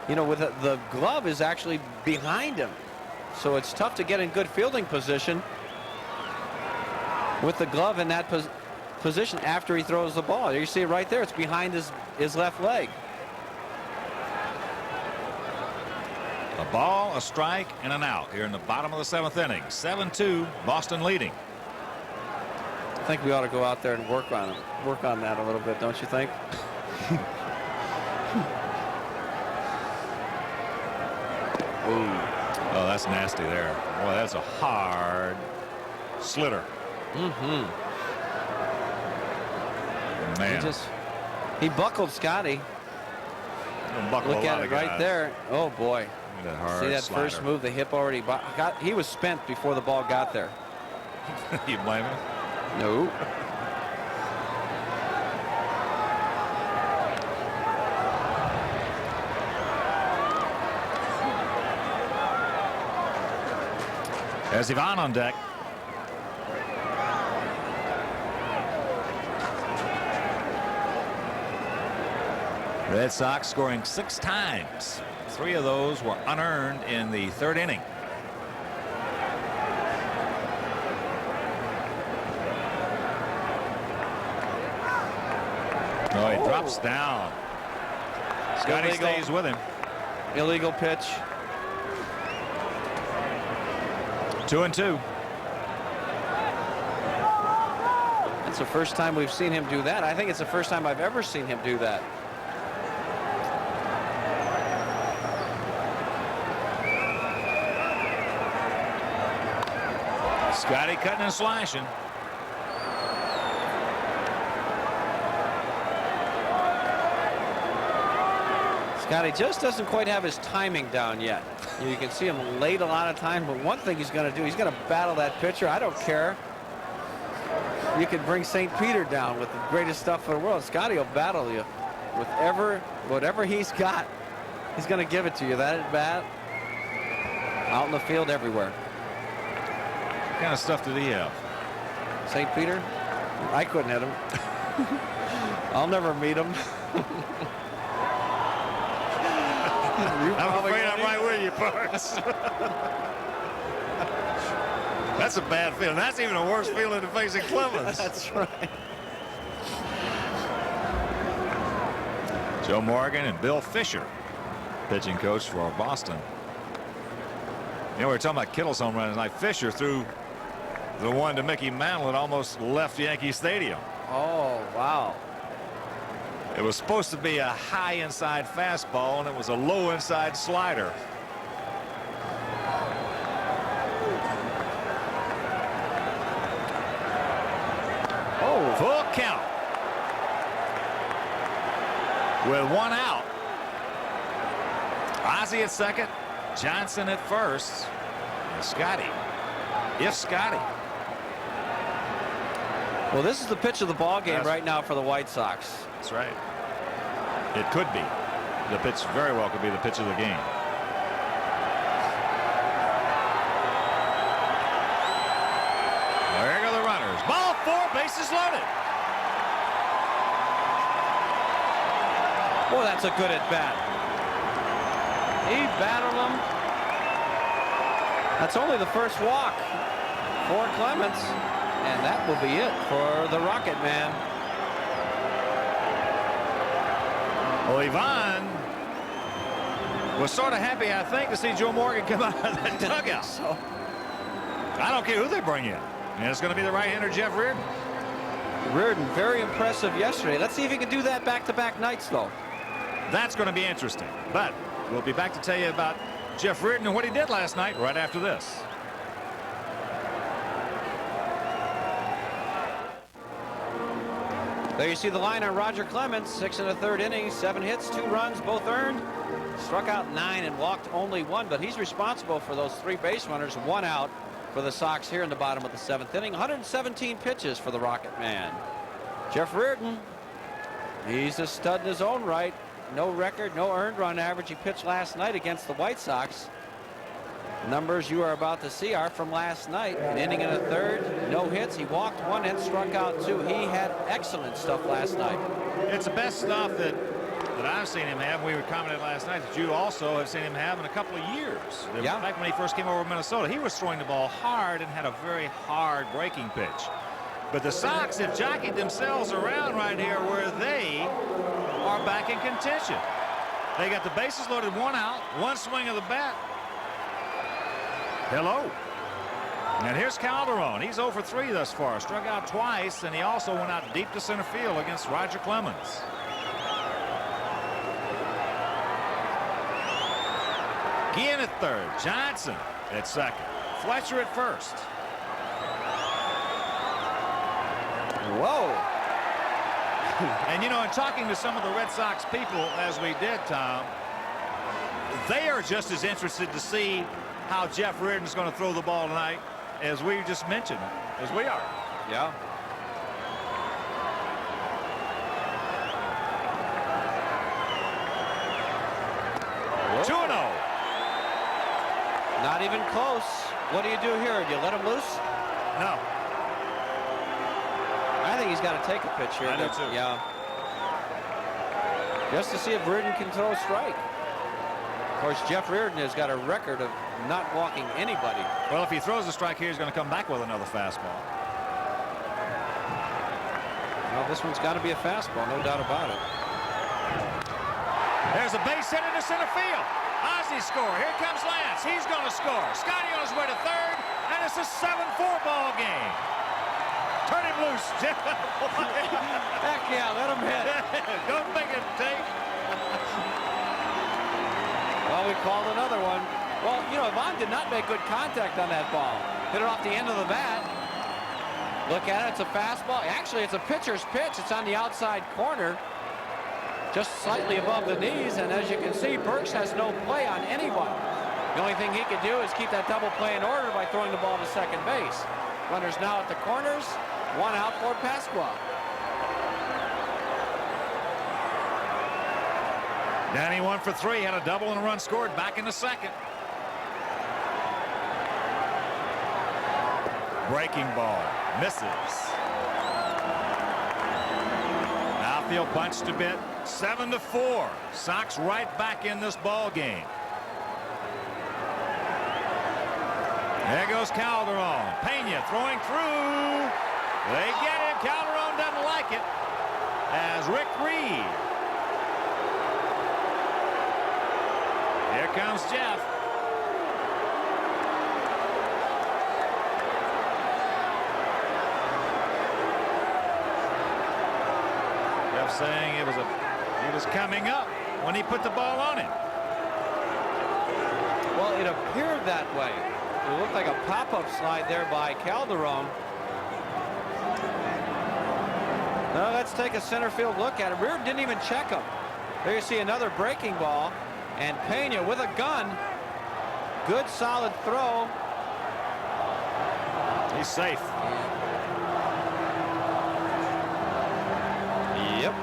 you know, with the glove is actually behind him. So it's tough to get in good fielding position with the glove in that position after he throws the ball. You see it right there. It's behind his left leg. A ball, a strike, and an out here in the bottom of the 7th inning. 7-2, Boston leading. I think we ought to go out there and work on that a little bit, don't you think? Oh, that's nasty there. Boy, that's a hard slitter. Man. He buckled Scotty. Buckle Look at it right there. Oh, boy. That hard See that slider. first move, the hip already got. He was spent before the ball got there. You blame him? No. There's Ivan on deck. Red Sox scoring 6 times. 3 of those were unearned in the 3rd inning. Oh, he drops down. Scotty Illegal. stays with him. Illegal pitch. 2-2. That's the first time we've seen him do that. I think it's the first time I've ever seen him do that. Scotty cutting and slashing. Scotty just doesn't quite have his timing down yet. You can see him late a lot of time, but one thing he's going to do, he's going to battle that pitcher. I don't care. You can bring St. Peter down with the greatest stuff in the world. Scotty will battle you with whatever he's got. He's going to give it to you. That at bat, out in the field, everywhere. What kind of stuff did he have? St. Peter? I couldn't hit him. I'll never meet him. I'm afraid I'm right with you, Parks. That's a bad feeling. That's even a worse feeling than facing Clemens. That's right. Joe Morgan and Bill Fisher, pitching coach for Boston. You know, we were talking about Kittle's home run tonight. Fisher threw the one to Mickey Mantle that almost left Yankee Stadium. Oh, wow. It was supposed to be a high inside fastball, and it was a low inside slider. Oh, full count. With 1 out. Ozzie at second, Johnson at first, and Scotty. If Scotty. Well, this is the pitch of the ball game right now for the White Sox. That's right. It could be. The pitch very well could be the pitch of the game. There go the runners. Ball 4, bases loaded. Boy, that's a good at bat. He battled him. That's only the first walk for Clemens, and that will be it for the Rocket Man. Well, Ivan was sort of happy, I think, to see Joe Morgan come out of that dugout. So, I don't care who they bring in. And it's going to be the right-hander, Jeff Reardon. Reardon, very impressive yesterday. Let's see if he can do that back-to-back nights, though. That's going to be interesting. But we'll be back to tell you about Jeff Reardon and what he did last night right after this. There you see the line on Roger Clemens. 6 1/3 innings, 7 hits, 2 runs, both earned. Struck out 9 and walked only 1, but he's responsible for those 3 base runners, 1 out for the Sox here in the bottom of the 7th inning. 117 pitches for the Rocket Man. Jeff Reardon, he's a stud in his own right. No record, no earned run average. He pitched last night against the White Sox. Numbers you are about to see are from last night. An inning and a third, no hits. He walked 1 and struck out 2. He had excellent stuff last night. It's the best stuff that I've seen him have. We were commenting last night that you also have seen him have in a couple of years. Yeah. Back when he first came over to Minnesota, he was throwing the ball hard and had a very hard breaking pitch. But the Sox have jockeyed themselves around right here where they are back in contention. They got the bases loaded, 1 out, 1 swing of the bat. Hello. And here's Calderon. He's 0 for 3 thus far. Struck out twice, and he also went out deep to center field against Roger Clemens. Guillen at third. Johnson at second. Fletcher at first. Whoa. And, you know, in talking to some of the Red Sox people, as we did, Tom, they are just as interested to see how Jeff Reardon is going to throw the ball tonight as we just mentioned, as we are. Yeah. Whoa. 2-0. Not even close. What do you do here? Do you let him loose? No. I think he's got to take a pitch here. I do too. Yeah. Just to see if Reardon can throw a strike. Of course, Jeff Reardon has got a record of not walking anybody. Well, if he throws a strike here, he's going to come back with another fastball. Well, this one's got to be a fastball, no doubt about it. There's a base hit into center field. Ozzie score. Here comes Lance. He's going to score. Scotty on his way to third, and it's a 7-4 ball game. Turn him loose, Jeff. Heck yeah, let him hit. Don't make it take. Well, we called another one. Well, you know, Vaughn did not make good contact on that ball. Hit it off the end of the bat. Look at it. It's a fastball. Actually, it's a pitcher's pitch. It's on the outside corner, just slightly above the knees. And as you can see, Burks has no play on anyone. The only thing he could do is keep that double play in order by throwing the ball to second base. Runners now at the corners. One out for Pasqua. Danny 1 for 3, had a double and a run scored back in the second. Breaking ball, misses. Outfield punched a bit. 7-4. Sox right back in this ball game. There goes Calderon. Pena throwing through. They get him. Calderon doesn't like it. As Rick Reed. Here comes Jeff. Jeff saying he was coming up when he put the ball on him. Well, it appeared that way. It looked like a pop-up slide there by Calderon. Now let's take a center field look at it. Reardon didn't even check him. There you see another breaking ball. And Pena with a gun. Good solid throw. He's safe. Yep.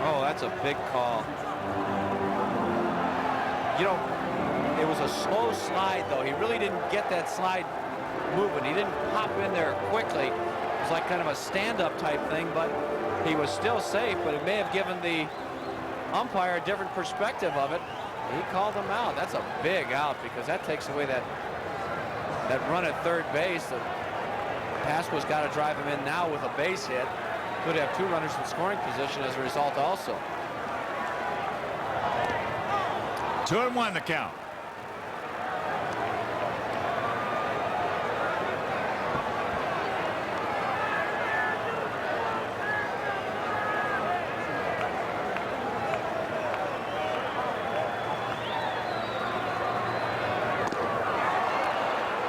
Oh, that's a big call. You know, it was a slow slide, though. He really didn't get that slide moving. He didn't pop in there quickly. It was like kind of a stand-up type thing, but he was still safe. But it may have given the umpire a different perspective of it. He called him out. That's a big out because that takes away that run at third base. The Pasqua's got to drive him in now with a base hit. Could have two runners in scoring position as a result also. 2-1 the count.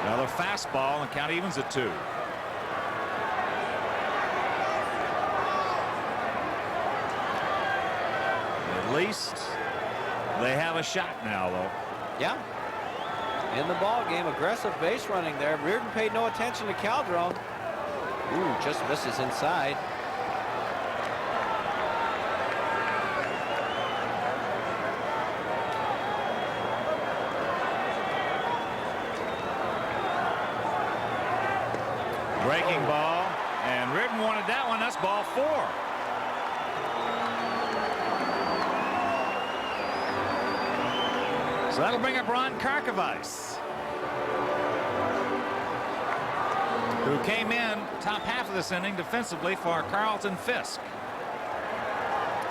Another fastball and count evens at 2. At least they have a shot now, though. Yeah. In the ball game, aggressive base running there. Reardon paid no attention to Calderon. Ooh, just misses inside. Breaking ball, and Reardon wanted that one. That's ball 4. So that'll bring up Ron Karkovice, who came in top half of this inning defensively for Carlton Fisk.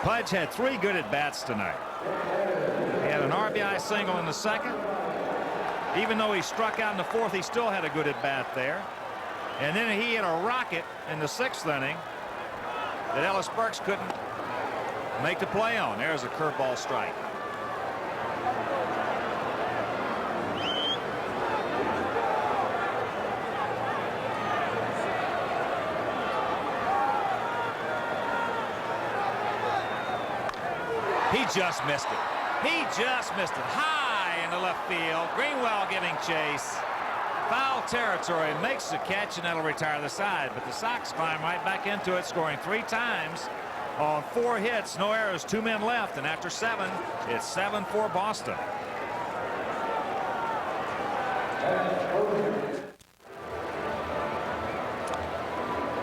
Pudge had 3 good at-bats tonight. He had an RBI single in the second. Even though he struck out in the 4th, he still had a good at-bat there. And then he hit a rocket in the 6th inning that Ellis Burks couldn't make the play on. There's a curveball strike. He just missed it. He just missed it. High into left field. Greenwell giving chase. Foul territory, makes the catch, and that'll retire the side. But the Sox climb right back into it, scoring 3 times on 4 hits, no errors, 2 men left, and after 7, it's 7-4 Boston.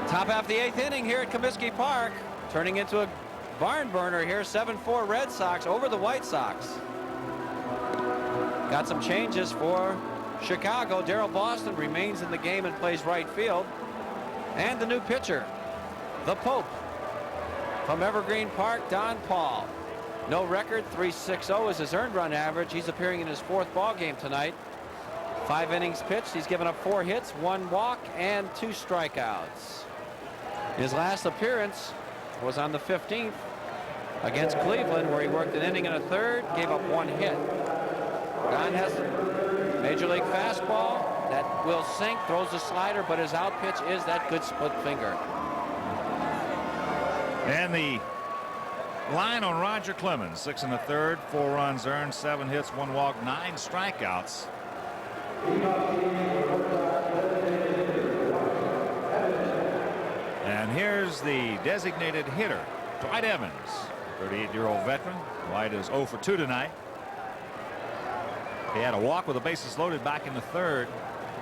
Top half of the 8th inning here at Comiskey Park, turning into a barn burner here. 7-4 Red Sox over the White Sox. Got some changes for Chicago. Darryl Boston remains in the game and plays right field. And the new pitcher, the Pope. From Evergreen Park, Don Paul. No record, 3.60 is his earned run average. He's appearing in his 4th ball game tonight. 5 innings pitched. He's given up 4 hits, 1 walk, and 2 strikeouts. His last appearance was on the 15th against Cleveland, where he worked an inning and a third, gave up 1 hit. Don has a major league fastball that will sink, throws a slider, but his out pitch is that good split finger. And the line on Roger Clemens, 6 1/3, 4 runs earned, 7 hits, 1 walk, 9 strikeouts. And here's the designated hitter, Dwight Evans, 38-year-old veteran. Dwight is 0 for 2 tonight. He had a walk with the bases loaded back in the 3rd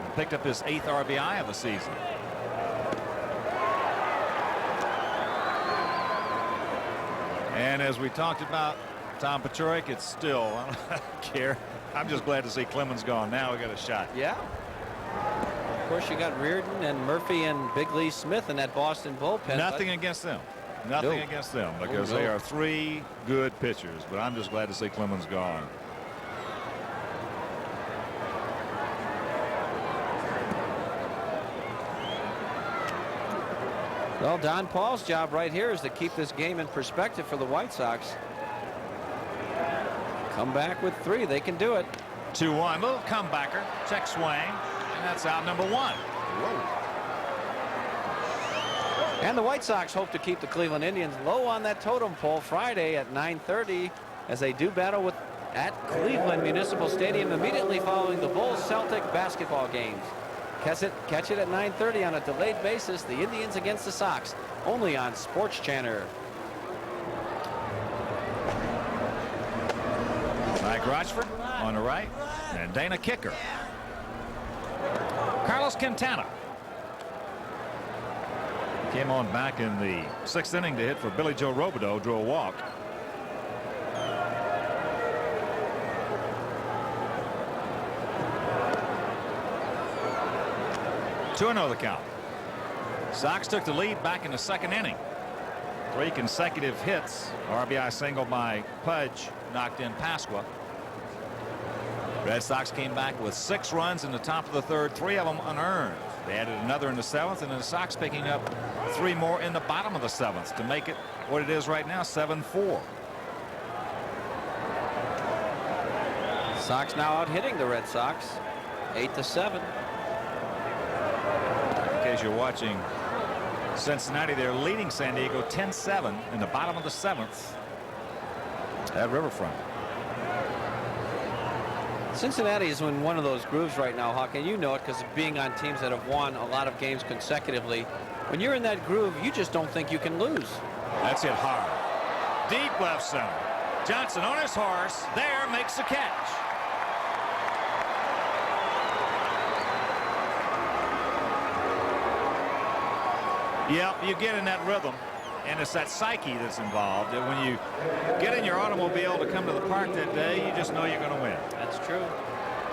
and picked up his 8th RBI of the season. And as we talked about Tom Paciorek, it's still, I don't care. I'm just glad to see Clemens gone. Now we got a shot. Yeah. Of course, you got Reardon and Murphy and Big Lee Smith in that Boston bullpen. Nothing against them. Nothing against them, because they are 3 good pitchers. But I'm just glad to see Clemens gone. Well, Don Paul's job right here is to keep this game in perspective for the White Sox. Come back with 3. They can do it. 2-1. Little comebacker. Check swing. And that's out number 1. Whoa. And the White Sox hope to keep the Cleveland Indians low on that totem pole Friday at 9:30 as they do battle at Cleveland Municipal Stadium immediately following the Bulls-Celtic basketball games. Catch it at 9:30 on a delayed basis. The Indians against the Sox, only on Sports Channel. Mike Rochford on the right, and Dana Kicker. Carlos Quintana came on back in the 6th inning to hit for Billy Joe Robideau, drew a walk. Two and 0 the count. Sox took the lead back in the 2nd inning. 3 consecutive hits. RBI single by Pudge knocked in Pasqua. Red Sox came back with 6 runs in the top of the 3rd, 3 of them unearned. They added another in the 7th, and then the Sox picking up 3 more in the bottom of the 7th to make it what it is right now, 7-4. Sox now out hitting the Red Sox 8-7. In case you're watching Cincinnati, they're leading San Diego 10-7 in the bottom of the 7th at Riverfront. Cincinnati is in one of those grooves right now, Hawk, and you know it because of being on teams that have won a lot of games consecutively. When you're in that groove, you just don't think you can lose. That's hit hard. Deep left center. Johnson on his horse. There, makes the catch. Yeah, you get in that rhythm, and it's that psyche that's involved. And when you get in your automobile to come to the park that day, you just know you're going to win. That's true.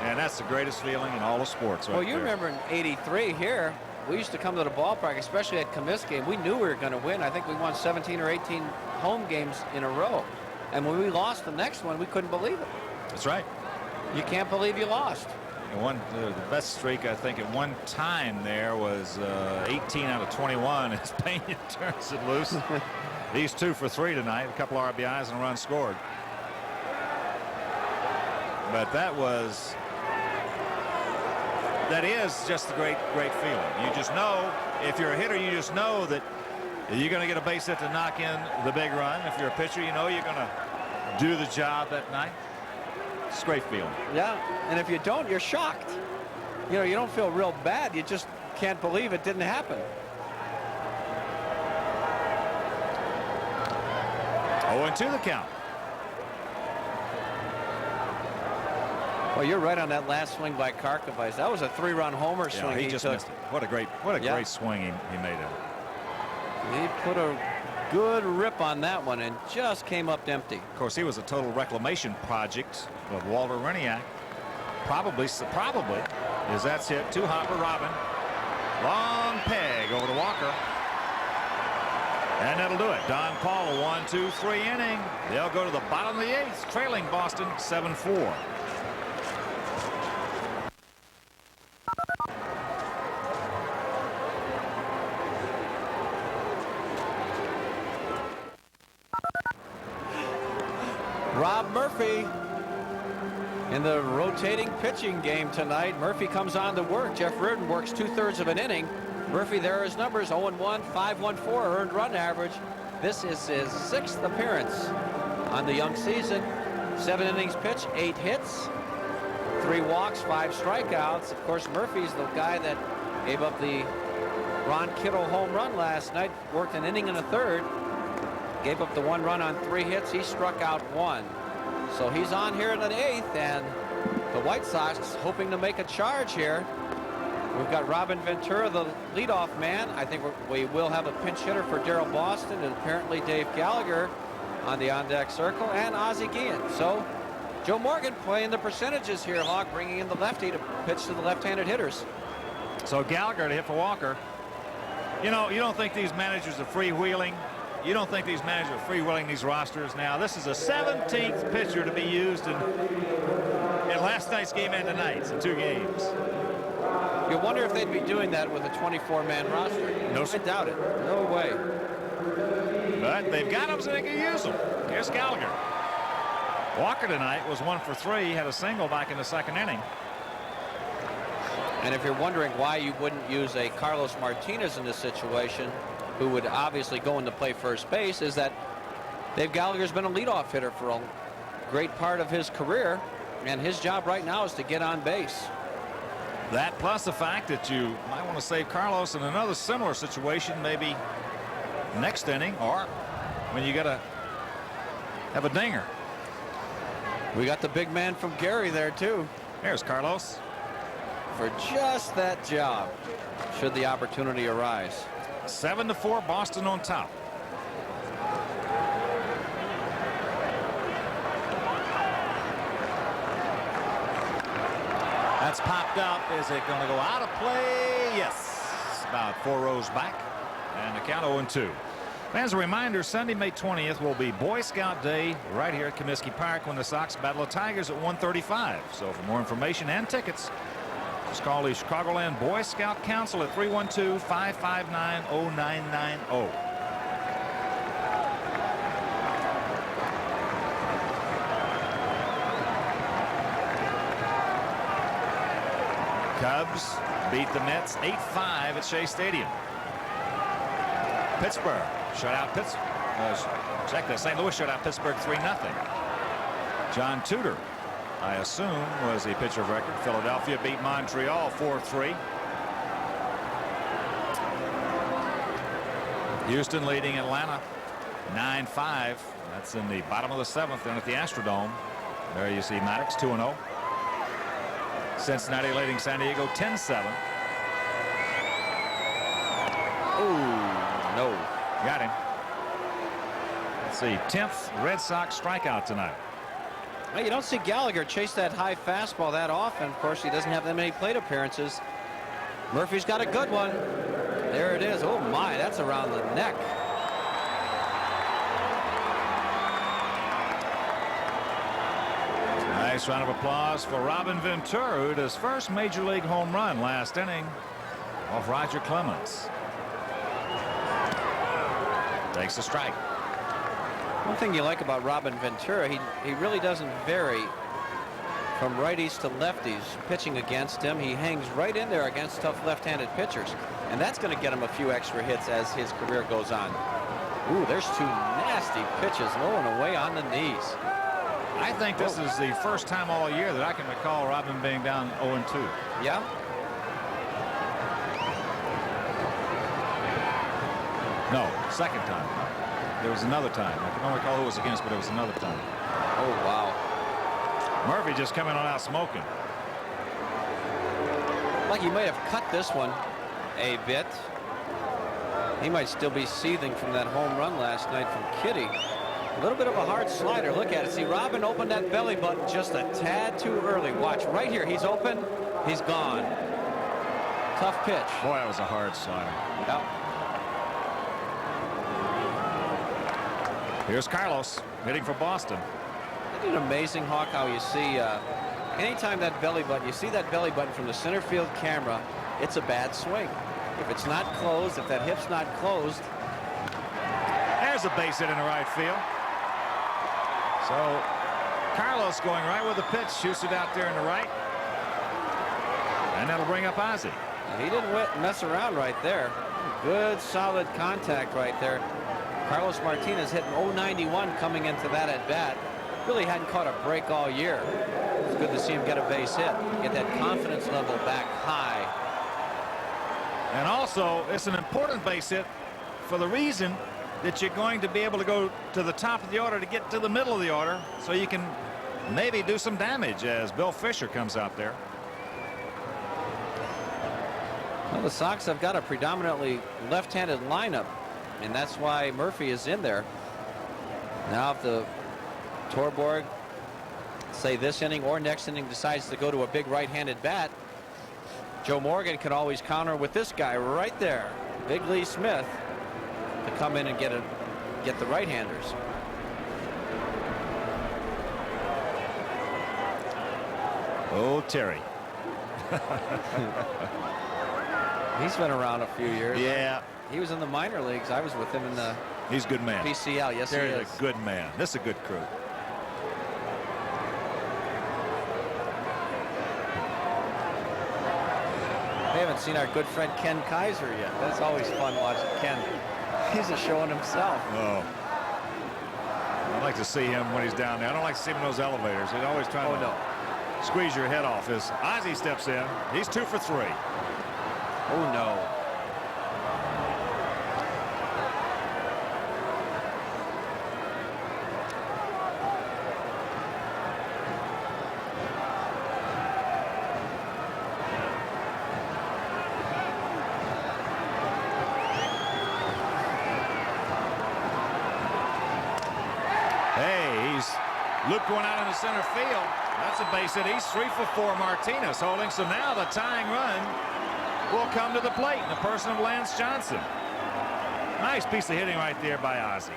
And that's the greatest feeling in all of sports. Well, you remember in '83 here, we used to come to the ballpark, especially at Comiskey, and we knew we were going to win. I think we won 17 or 18 home games in a row. And when we lost the next one, we couldn't believe it. That's right. You can't believe you lost. The best streak, I think, at one time there was 18 out of 21 as Pena turns it loose. These 2 for 3 tonight, a couple RBIs and a run scored. But that is just a great feeling. You just know, if you're a hitter, you just know that you're going to get a base hit to knock in the big run. If you're a pitcher, you know you're going to do the job that night. It's a great feeling. Yeah, and if you don't, you're shocked. You know, you don't feel real bad. You just can't believe it didn't happen. 0-2 the count. Well, you're right on that last swing by Karkovice. That was a 3-run homer swing. He just missed it. What a great swing he made it. He put a good rip on that one and just came up empty. Of course, he was a total reclamation project of Walter Reniak. Probably as that's hit to Hopper Robin. Long peg over to Walker. And that'll do it. Don Paul, a 1-2-3 inning. They'll go to the bottom of the 8th, trailing Boston 7-4. Rob Murphy in the rotating pitching game tonight. Murphy comes on to work. Jeff Reardon works 2/3 of an inning. Murphy, there are his numbers: 0-1, 5.14 earned run average. This is his 6th appearance on the young season. 7 innings pitched, 8 hits, 3 walks, 5 strikeouts. Of course, Murphy's the guy that gave up the Ron Kittle home run last night. Worked an inning and a third. Gave up the 1 run on 3 hits. He struck out 1. So he's on here in the 8th, and the White Sox hoping to make a charge here. We've got Robin Ventura, the leadoff man. I think we will have a pinch hitter for Darryl Boston, and apparently Dave Gallagher on the on-deck circle, and Ozzie Guillen. So Joe Morgan playing the percentages here, Hawk, bringing in the lefty to pitch to the left-handed hitters. So Gallagher to hit for Walker. You know, you don't think these managers are freewheeling. You don't think these managers are freewheeling these rosters. Now, this is a 17th pitcher to be used in last night's game and tonight's in 2 games. You wonder if they'd be doing that with a 24-man roster. No, I doubt it. No way. But they've got them so they can use them. Here's Gallagher. Walker tonight was 1 for 3. Had a single back in the 2nd inning. And if you're wondering why you wouldn't use a Carlos Martinez in this situation, who would obviously go into play first base, is that Dave Gallagher's been a leadoff hitter for a great part of his career, and his job right now is to get on base. That plus the fact that you might want to save Carlos in another similar situation, maybe next inning, or when you got to have a dinger. We got the big man from Gary there too. There's Carlos for just that job, should the opportunity arise. 7-4, Boston on top. That's popped up. Is it going to go out of play? Yes. It's about 4 rows back. And the count 0-2. As a reminder, Sunday, May 20th will be Boy Scout Day right here at Comiskey Park when the Sox battle the Tigers at 1:35. So for more information and tickets, just call the Chicagoland Boy Scout Council at 312-559-0990. Cubs beat the Mets 8-5 at Shea Stadium. Pittsburgh shut out St. Louis shut out Pittsburgh 3-0. John Tudor, I assume, was the pitcher of record. Philadelphia beat Montreal 4-3. Houston leading Atlanta 9-5. That's in the bottom of the 7th down at the Astrodome. There you see Maddox 2-0. Cincinnati leading San Diego 10-7. Ooh, no. Got him. Let's see, 10th Red Sox strikeout tonight. Well, you don't see Gallagher chase that high fastball that often. Of course, he doesn't have that many plate appearances. Murphy's got a good one. There it is. Oh my, that's around the neck. Nice round of applause for Robin Ventura, who hit his first major league home run last inning off Roger Clemens. Takes the strike. One thing you like about Robin Ventura, he really doesn't vary from righties to lefties pitching against him. He hangs right in there against tough left-handed pitchers, and that's going to get him a few extra hits as his career goes on. Ooh, there's 2 nasty pitches low and away on the knees. I think this is the first time all year that I can recall Robin being down 0-2. Yeah. No, second time. There was another time. I don't recall who it was against, but it was another time. Oh, wow. Murphy just coming on out smoking. Like he may have cut this one a bit. He might still be seething from that home run last night from Kitty. A little bit of a hard slider. Look at it. See, Robin opened that belly button just a tad too early. Watch right here. He's open. He's gone. Tough pitch. Boy, that was a hard slider. Yeah. Here's Carlos hitting for Boston. Isn't it amazing, Hawk, how you see anytime that belly button, you see that belly button from the center field camera, it's a bad swing. If it's not closed, if that hip's not closed. There's a base hit in the right field. So Carlos going right with the pitch, shoots it out there in the right. And that'll bring up Ozzie. He didn't mess around right there. Good solid contact right there. Carlos Martinez hitting 091 coming into that at bat. Really hadn't caught a break all year. It's good to see him get a base hit. Get that confidence level back high. And also, it's an important base hit for the reason that you're going to be able to go to the top of the order to get to the middle of the order so you can maybe do some damage as Bill Fisher comes out there. Well, the Sox have got a predominantly left-handed lineup, and that's why Murphy is in there. Now if the Torborg, say this inning or next inning, decides to go to a big right-handed bat, Joe Morgan can always counter with this guy right there, Big Lee Smith, to come in and get the right-handers. Oh, Terry. He's been around a few years. Yeah. He was in the minor leagues. I was with him in the He's a good man. PCL. Yes, he Terry's is. a good man. This is a good crew. We haven't seen our good friend Ken Kaiser yet. That's always fun watching Ken. He's a show in himself. Oh. I'd like to see him when he's down there. I don't like to see him in those elevators. He's always trying to squeeze your head off. As Ozzie steps in, he's 2 for 3. Oh, no. Luke going out into center field. That's a base hit. He's 3 for 4. Martinez holding. So now the tying run will come to the plate in the person of Lance Johnson. Nice piece of hitting right there by Ozzie.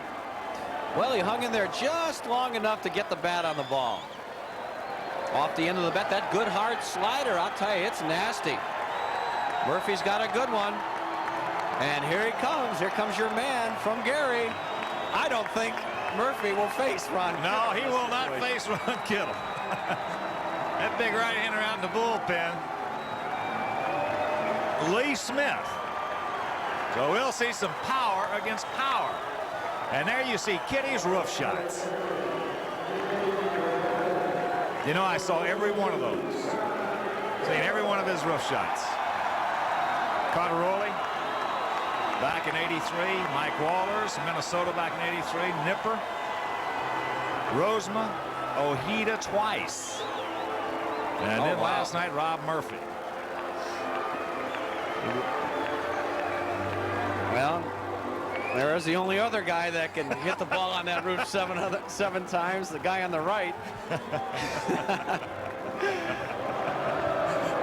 Well, he hung in there just long enough to get the bat on the ball. Off the end of the bat, that good hard slider, I'll tell you, it's nasty. Murphy's got a good one. And here he comes. Here comes your man from Gary. I don't think Murphy will face Ron Kittle. No, he will not face Ron Kittle. That big right-hander out in the bullpen. Lee Smith. So we'll see some power against power. And there you see Kitty's roof shots. You know, I saw every one of those. Seen every one of his roof shots. Carteroli back in '83. Mike Wallers, Minnesota back in '83. Nipper. Rozema. Ojeda twice. And then last night, Rob Murphy. Well, there is the only other guy that can hit the ball on that roof seven times, the guy on the right.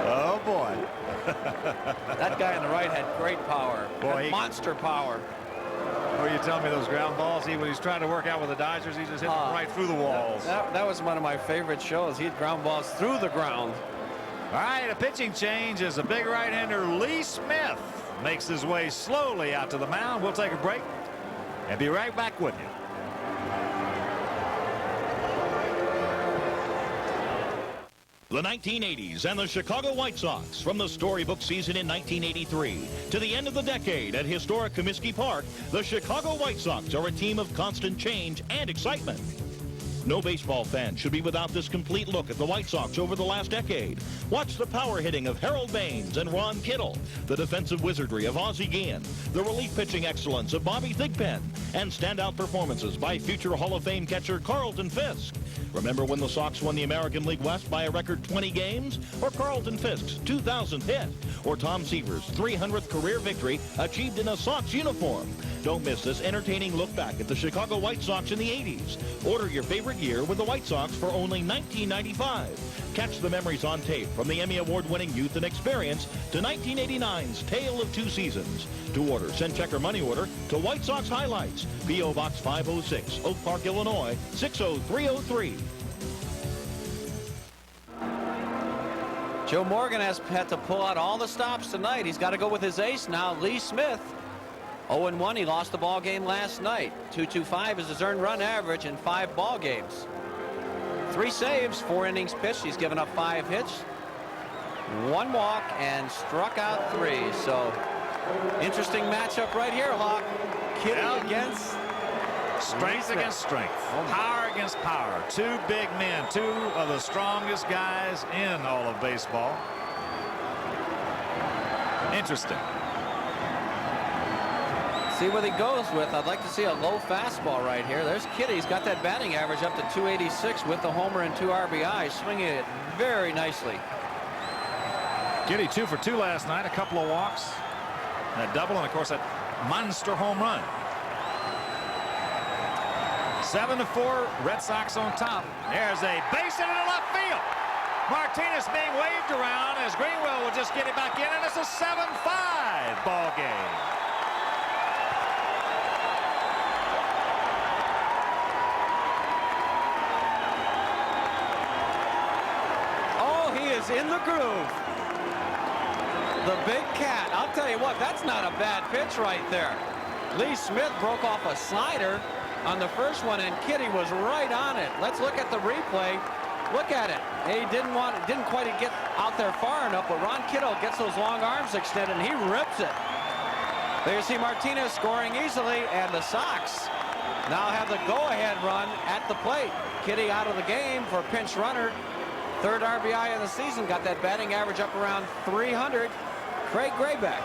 Oh, boy. That guy on the right had great power. Boy, monster power. Or you tell me those ground balls, when he's trying to work out with the Dodgers, he just hit them right through the walls. That was one of my favorite shows. He hit ground balls through the ground. All right, a pitching change as a big right-hander, Lee Smith, makes his way slowly out to the mound. We'll take a break and be right back with you. The 1980s and the Chicago White Sox, from the storybook season in 1983 to the end of the decade at historic Comiskey Park, the Chicago White Sox are a team of constant change and excitement. No baseball fan should be without this complete look at the White Sox over the last decade. Watch the power hitting of Harold Baines and Ron Kittle, the defensive wizardry of Ozzie Guillen, the relief pitching excellence of Bobby Thigpen, and standout performances by future Hall of Fame catcher Carlton Fisk. Remember when the Sox won the American League West by a record 20 games? Or Carlton Fisk's 2000th hit? Or Tom Seaver's 300th career victory achieved in a Sox uniform? Don't miss this entertaining look back at the Chicago White Sox in the 80s. Order your favorite year with the White Sox for only $19.95. Catch the memories on tape from the Emmy Award-winning Youth and Experience to 1989's Tale of Two Seasons. To order, send check or money order to White Sox Highlights, P.O. Box 506, Oak Park, Illinois, 60303. Joe Morgan has had to pull out all the stops tonight. He's got to go with his ace now, Lee Smith. 0-1, he lost the ball game last night. 2.25 is his earned run average in 5 ball games. 3 saves, 4 innings pitched. He's given up 5 hits, 1 walk, and struck out 3. So, interesting matchup right here, Hawk. Kitty against strength against strength. Power against power. 2 big men, 2 of the strongest guys in all of baseball. Interesting. See what he goes with. I'd like to see a low fastball right here. There's Kitty. He's got that batting average up to 286 with the homer and 2 RBIs, swinging it very nicely. Kitty 2 for 2 last night, a couple of walks, that double, and of course that monster home run. 7-4, Red Sox on top. There's a base hit into left field. Martinez being waved around as Greenwell will just get it back in, and it's a 7-5 ball game. In the groove. The big cat. I'll tell you what, that's not a bad pitch right there. Lee Smith broke off a slider on the first one, and Kitty was right on it. Let's look at the replay. Look at it. He didn't quite get out there far enough, but Ron Kittle gets those long arms extended, and he rips it. There you see Martinez scoring easily, and the Sox now have the go-ahead run at the plate. Kitty out of the game for pinch runner. 3rd RBI of the season, got that batting average up around 300. Craig Grayback,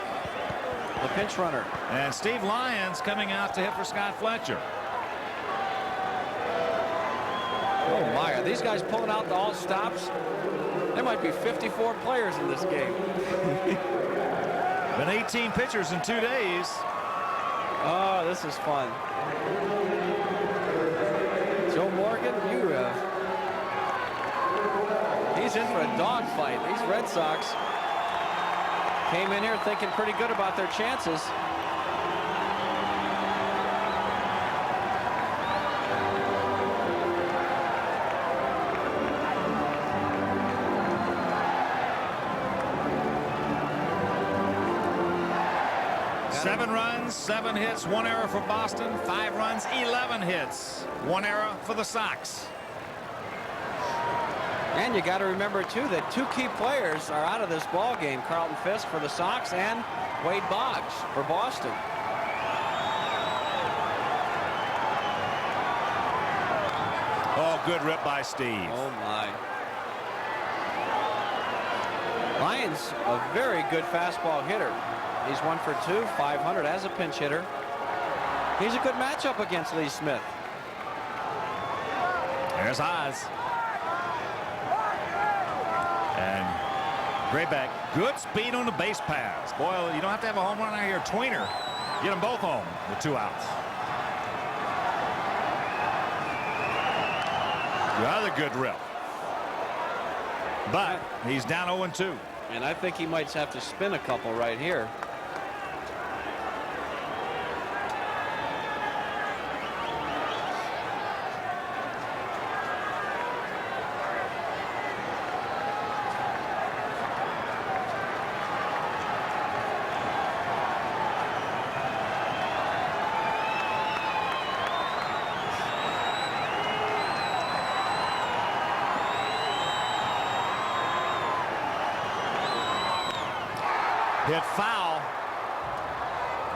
the pinch runner. And Steve Lyons coming out to hit for Scott Fletcher. Oh my, are these guys pulling out all stops? There might be 54 players in this game. Been 18 pitchers in 2 days. Oh, this is fun. Joe Morgan, you have... He's in for a dogfight. These Red Sox came in here thinking pretty good about their chances. Seven runs, 7 hits, 1 error for Boston. 5 runs, 11 hits, 1 error for the Sox. And you got to remember, too, that 2 key players are out of this ball game. Carlton Fisk for the Sox and Wade Boggs for Boston. Oh, good rip by Steve. Oh, my. Lyons, a very good fastball hitter. He's 1 for 2, 500 as a pinch hitter. He's a good matchup against Lee Smith. There's Oz. And Grayback, good speed on the base pass. Boy, you don't have to have a home run out here. Tweener, get them both home with 2 outs. Another good rip. But he's down 0-2. And I think he might have to spin a couple right here. Hit foul.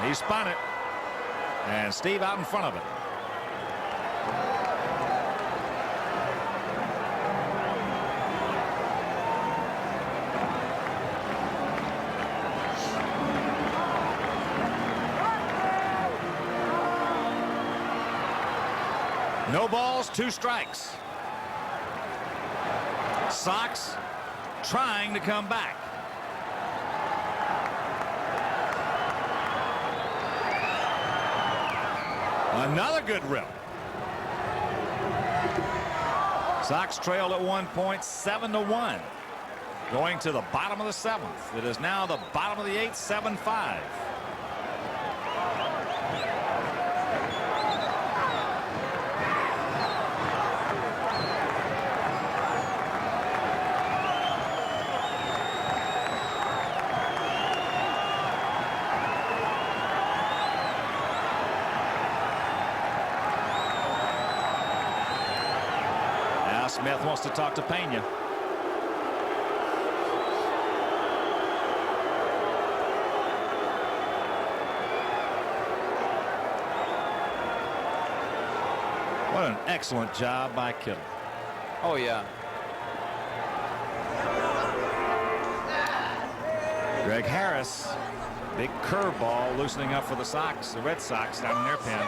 He spun it. And Steve out in front of it. No balls, 2 strikes. Sox trying to come back. Another good rip. Sox trailed at 1 point, 7-1. Going to the bottom of the 7th. It is now the bottom of the 8th, 7-5. Now Smith wants to talk to Pena. What an excellent job by Kittle. Oh, yeah. Greg Harris, big curveball loosening up for the Sox, the Red Sox down in their pen.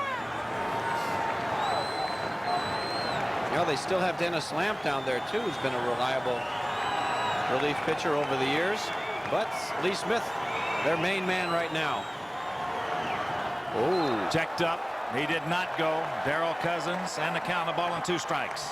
You know, they still have Dennis Lamp down there, too, who's been a reliable relief pitcher over the years. But Lee Smith, their main man right now. Oh, checked up. He did not go. Darrell Cousins, and the count, a ball and 2 strikes.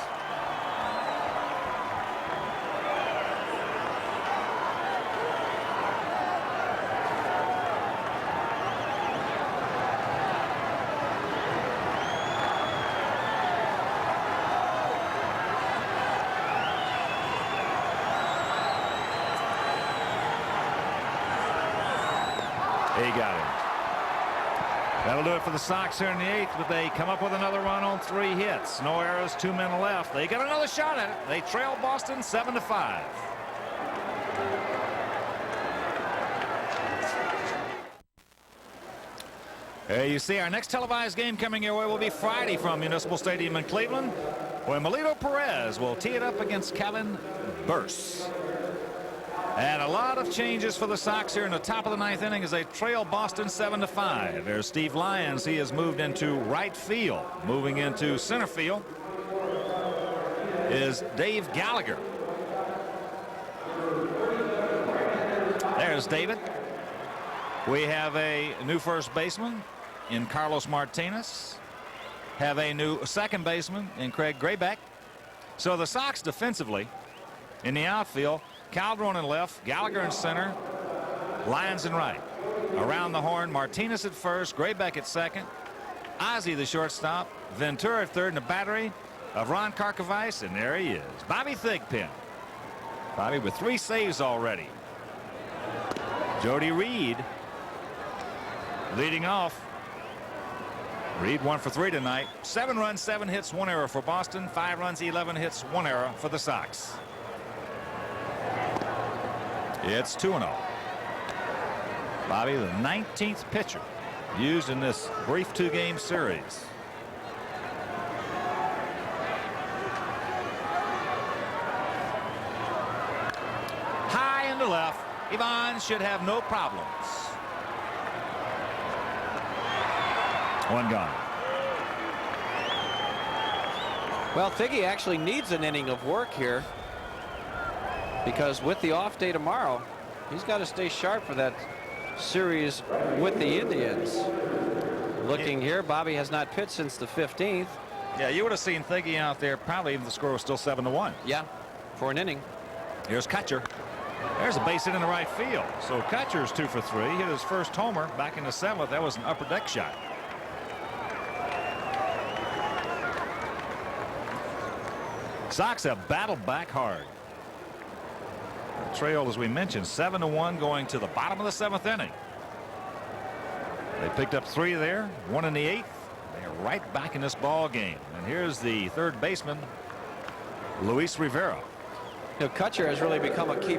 He got him. That'll do it for the Sox here in the 8th, but they come up with another run on 3 hits. No errors, 2 men left. They get another shot at it. They trail Boston 7-5. You see, our next televised game coming your way will be Friday from Municipal Stadium in Cleveland, where Melito Perez will tee it up against Calvin Burse. And a lot of changes for the Sox here in the top of the 9th inning as they trail Boston 7-5. There's Steve Lyons. He has moved into right field. Moving into center field is Dave Gallagher. There's David. We have a new first baseman in Carlos Martinez. Have a new second baseman in Craig Grayback. So the Sox defensively in the outfield, Calderon in left, Gallagher in center, Lyons in right. Around the horn, Martinez at first, Grayback at second, Ozzie the shortstop, Ventura at third, in the battery of Ron Karkovice, and there he is, Bobby Thigpen. Bobby with 3 saves already. Jody Reed leading off. Reed 1 for 3 tonight. 7 runs, 7 hits, 1 error for Boston. 5 runs, 11 hits, 1 error for the Sox. It's 2-0. Bobby, the 19th pitcher used in this brief 2-game series. High into left. Ivan should have no problems. 1 gone. Well, Figgy actually needs an inning of work here, because with the off day tomorrow, he's got to stay sharp for that series with the Indians. Looking here, Bobby has not pitched since the 15th. Yeah, you would have seen Figgy out there, probably even the score was still 7-1. Yeah, for an inning. Here's Kutcher. There's a base hit in the right field. So Kutcher's 2 for 3. Hit his first homer back in the 7th. That was an upper deck shot. Sox have battled back hard. Trailed, as we mentioned, 7-1 going to the bottom of the 7th inning. They picked up 3 there, 1 in the 8th. They are right back in this ball game. And here's the third baseman, Luis Rivera. You know, Kutcher has really become a key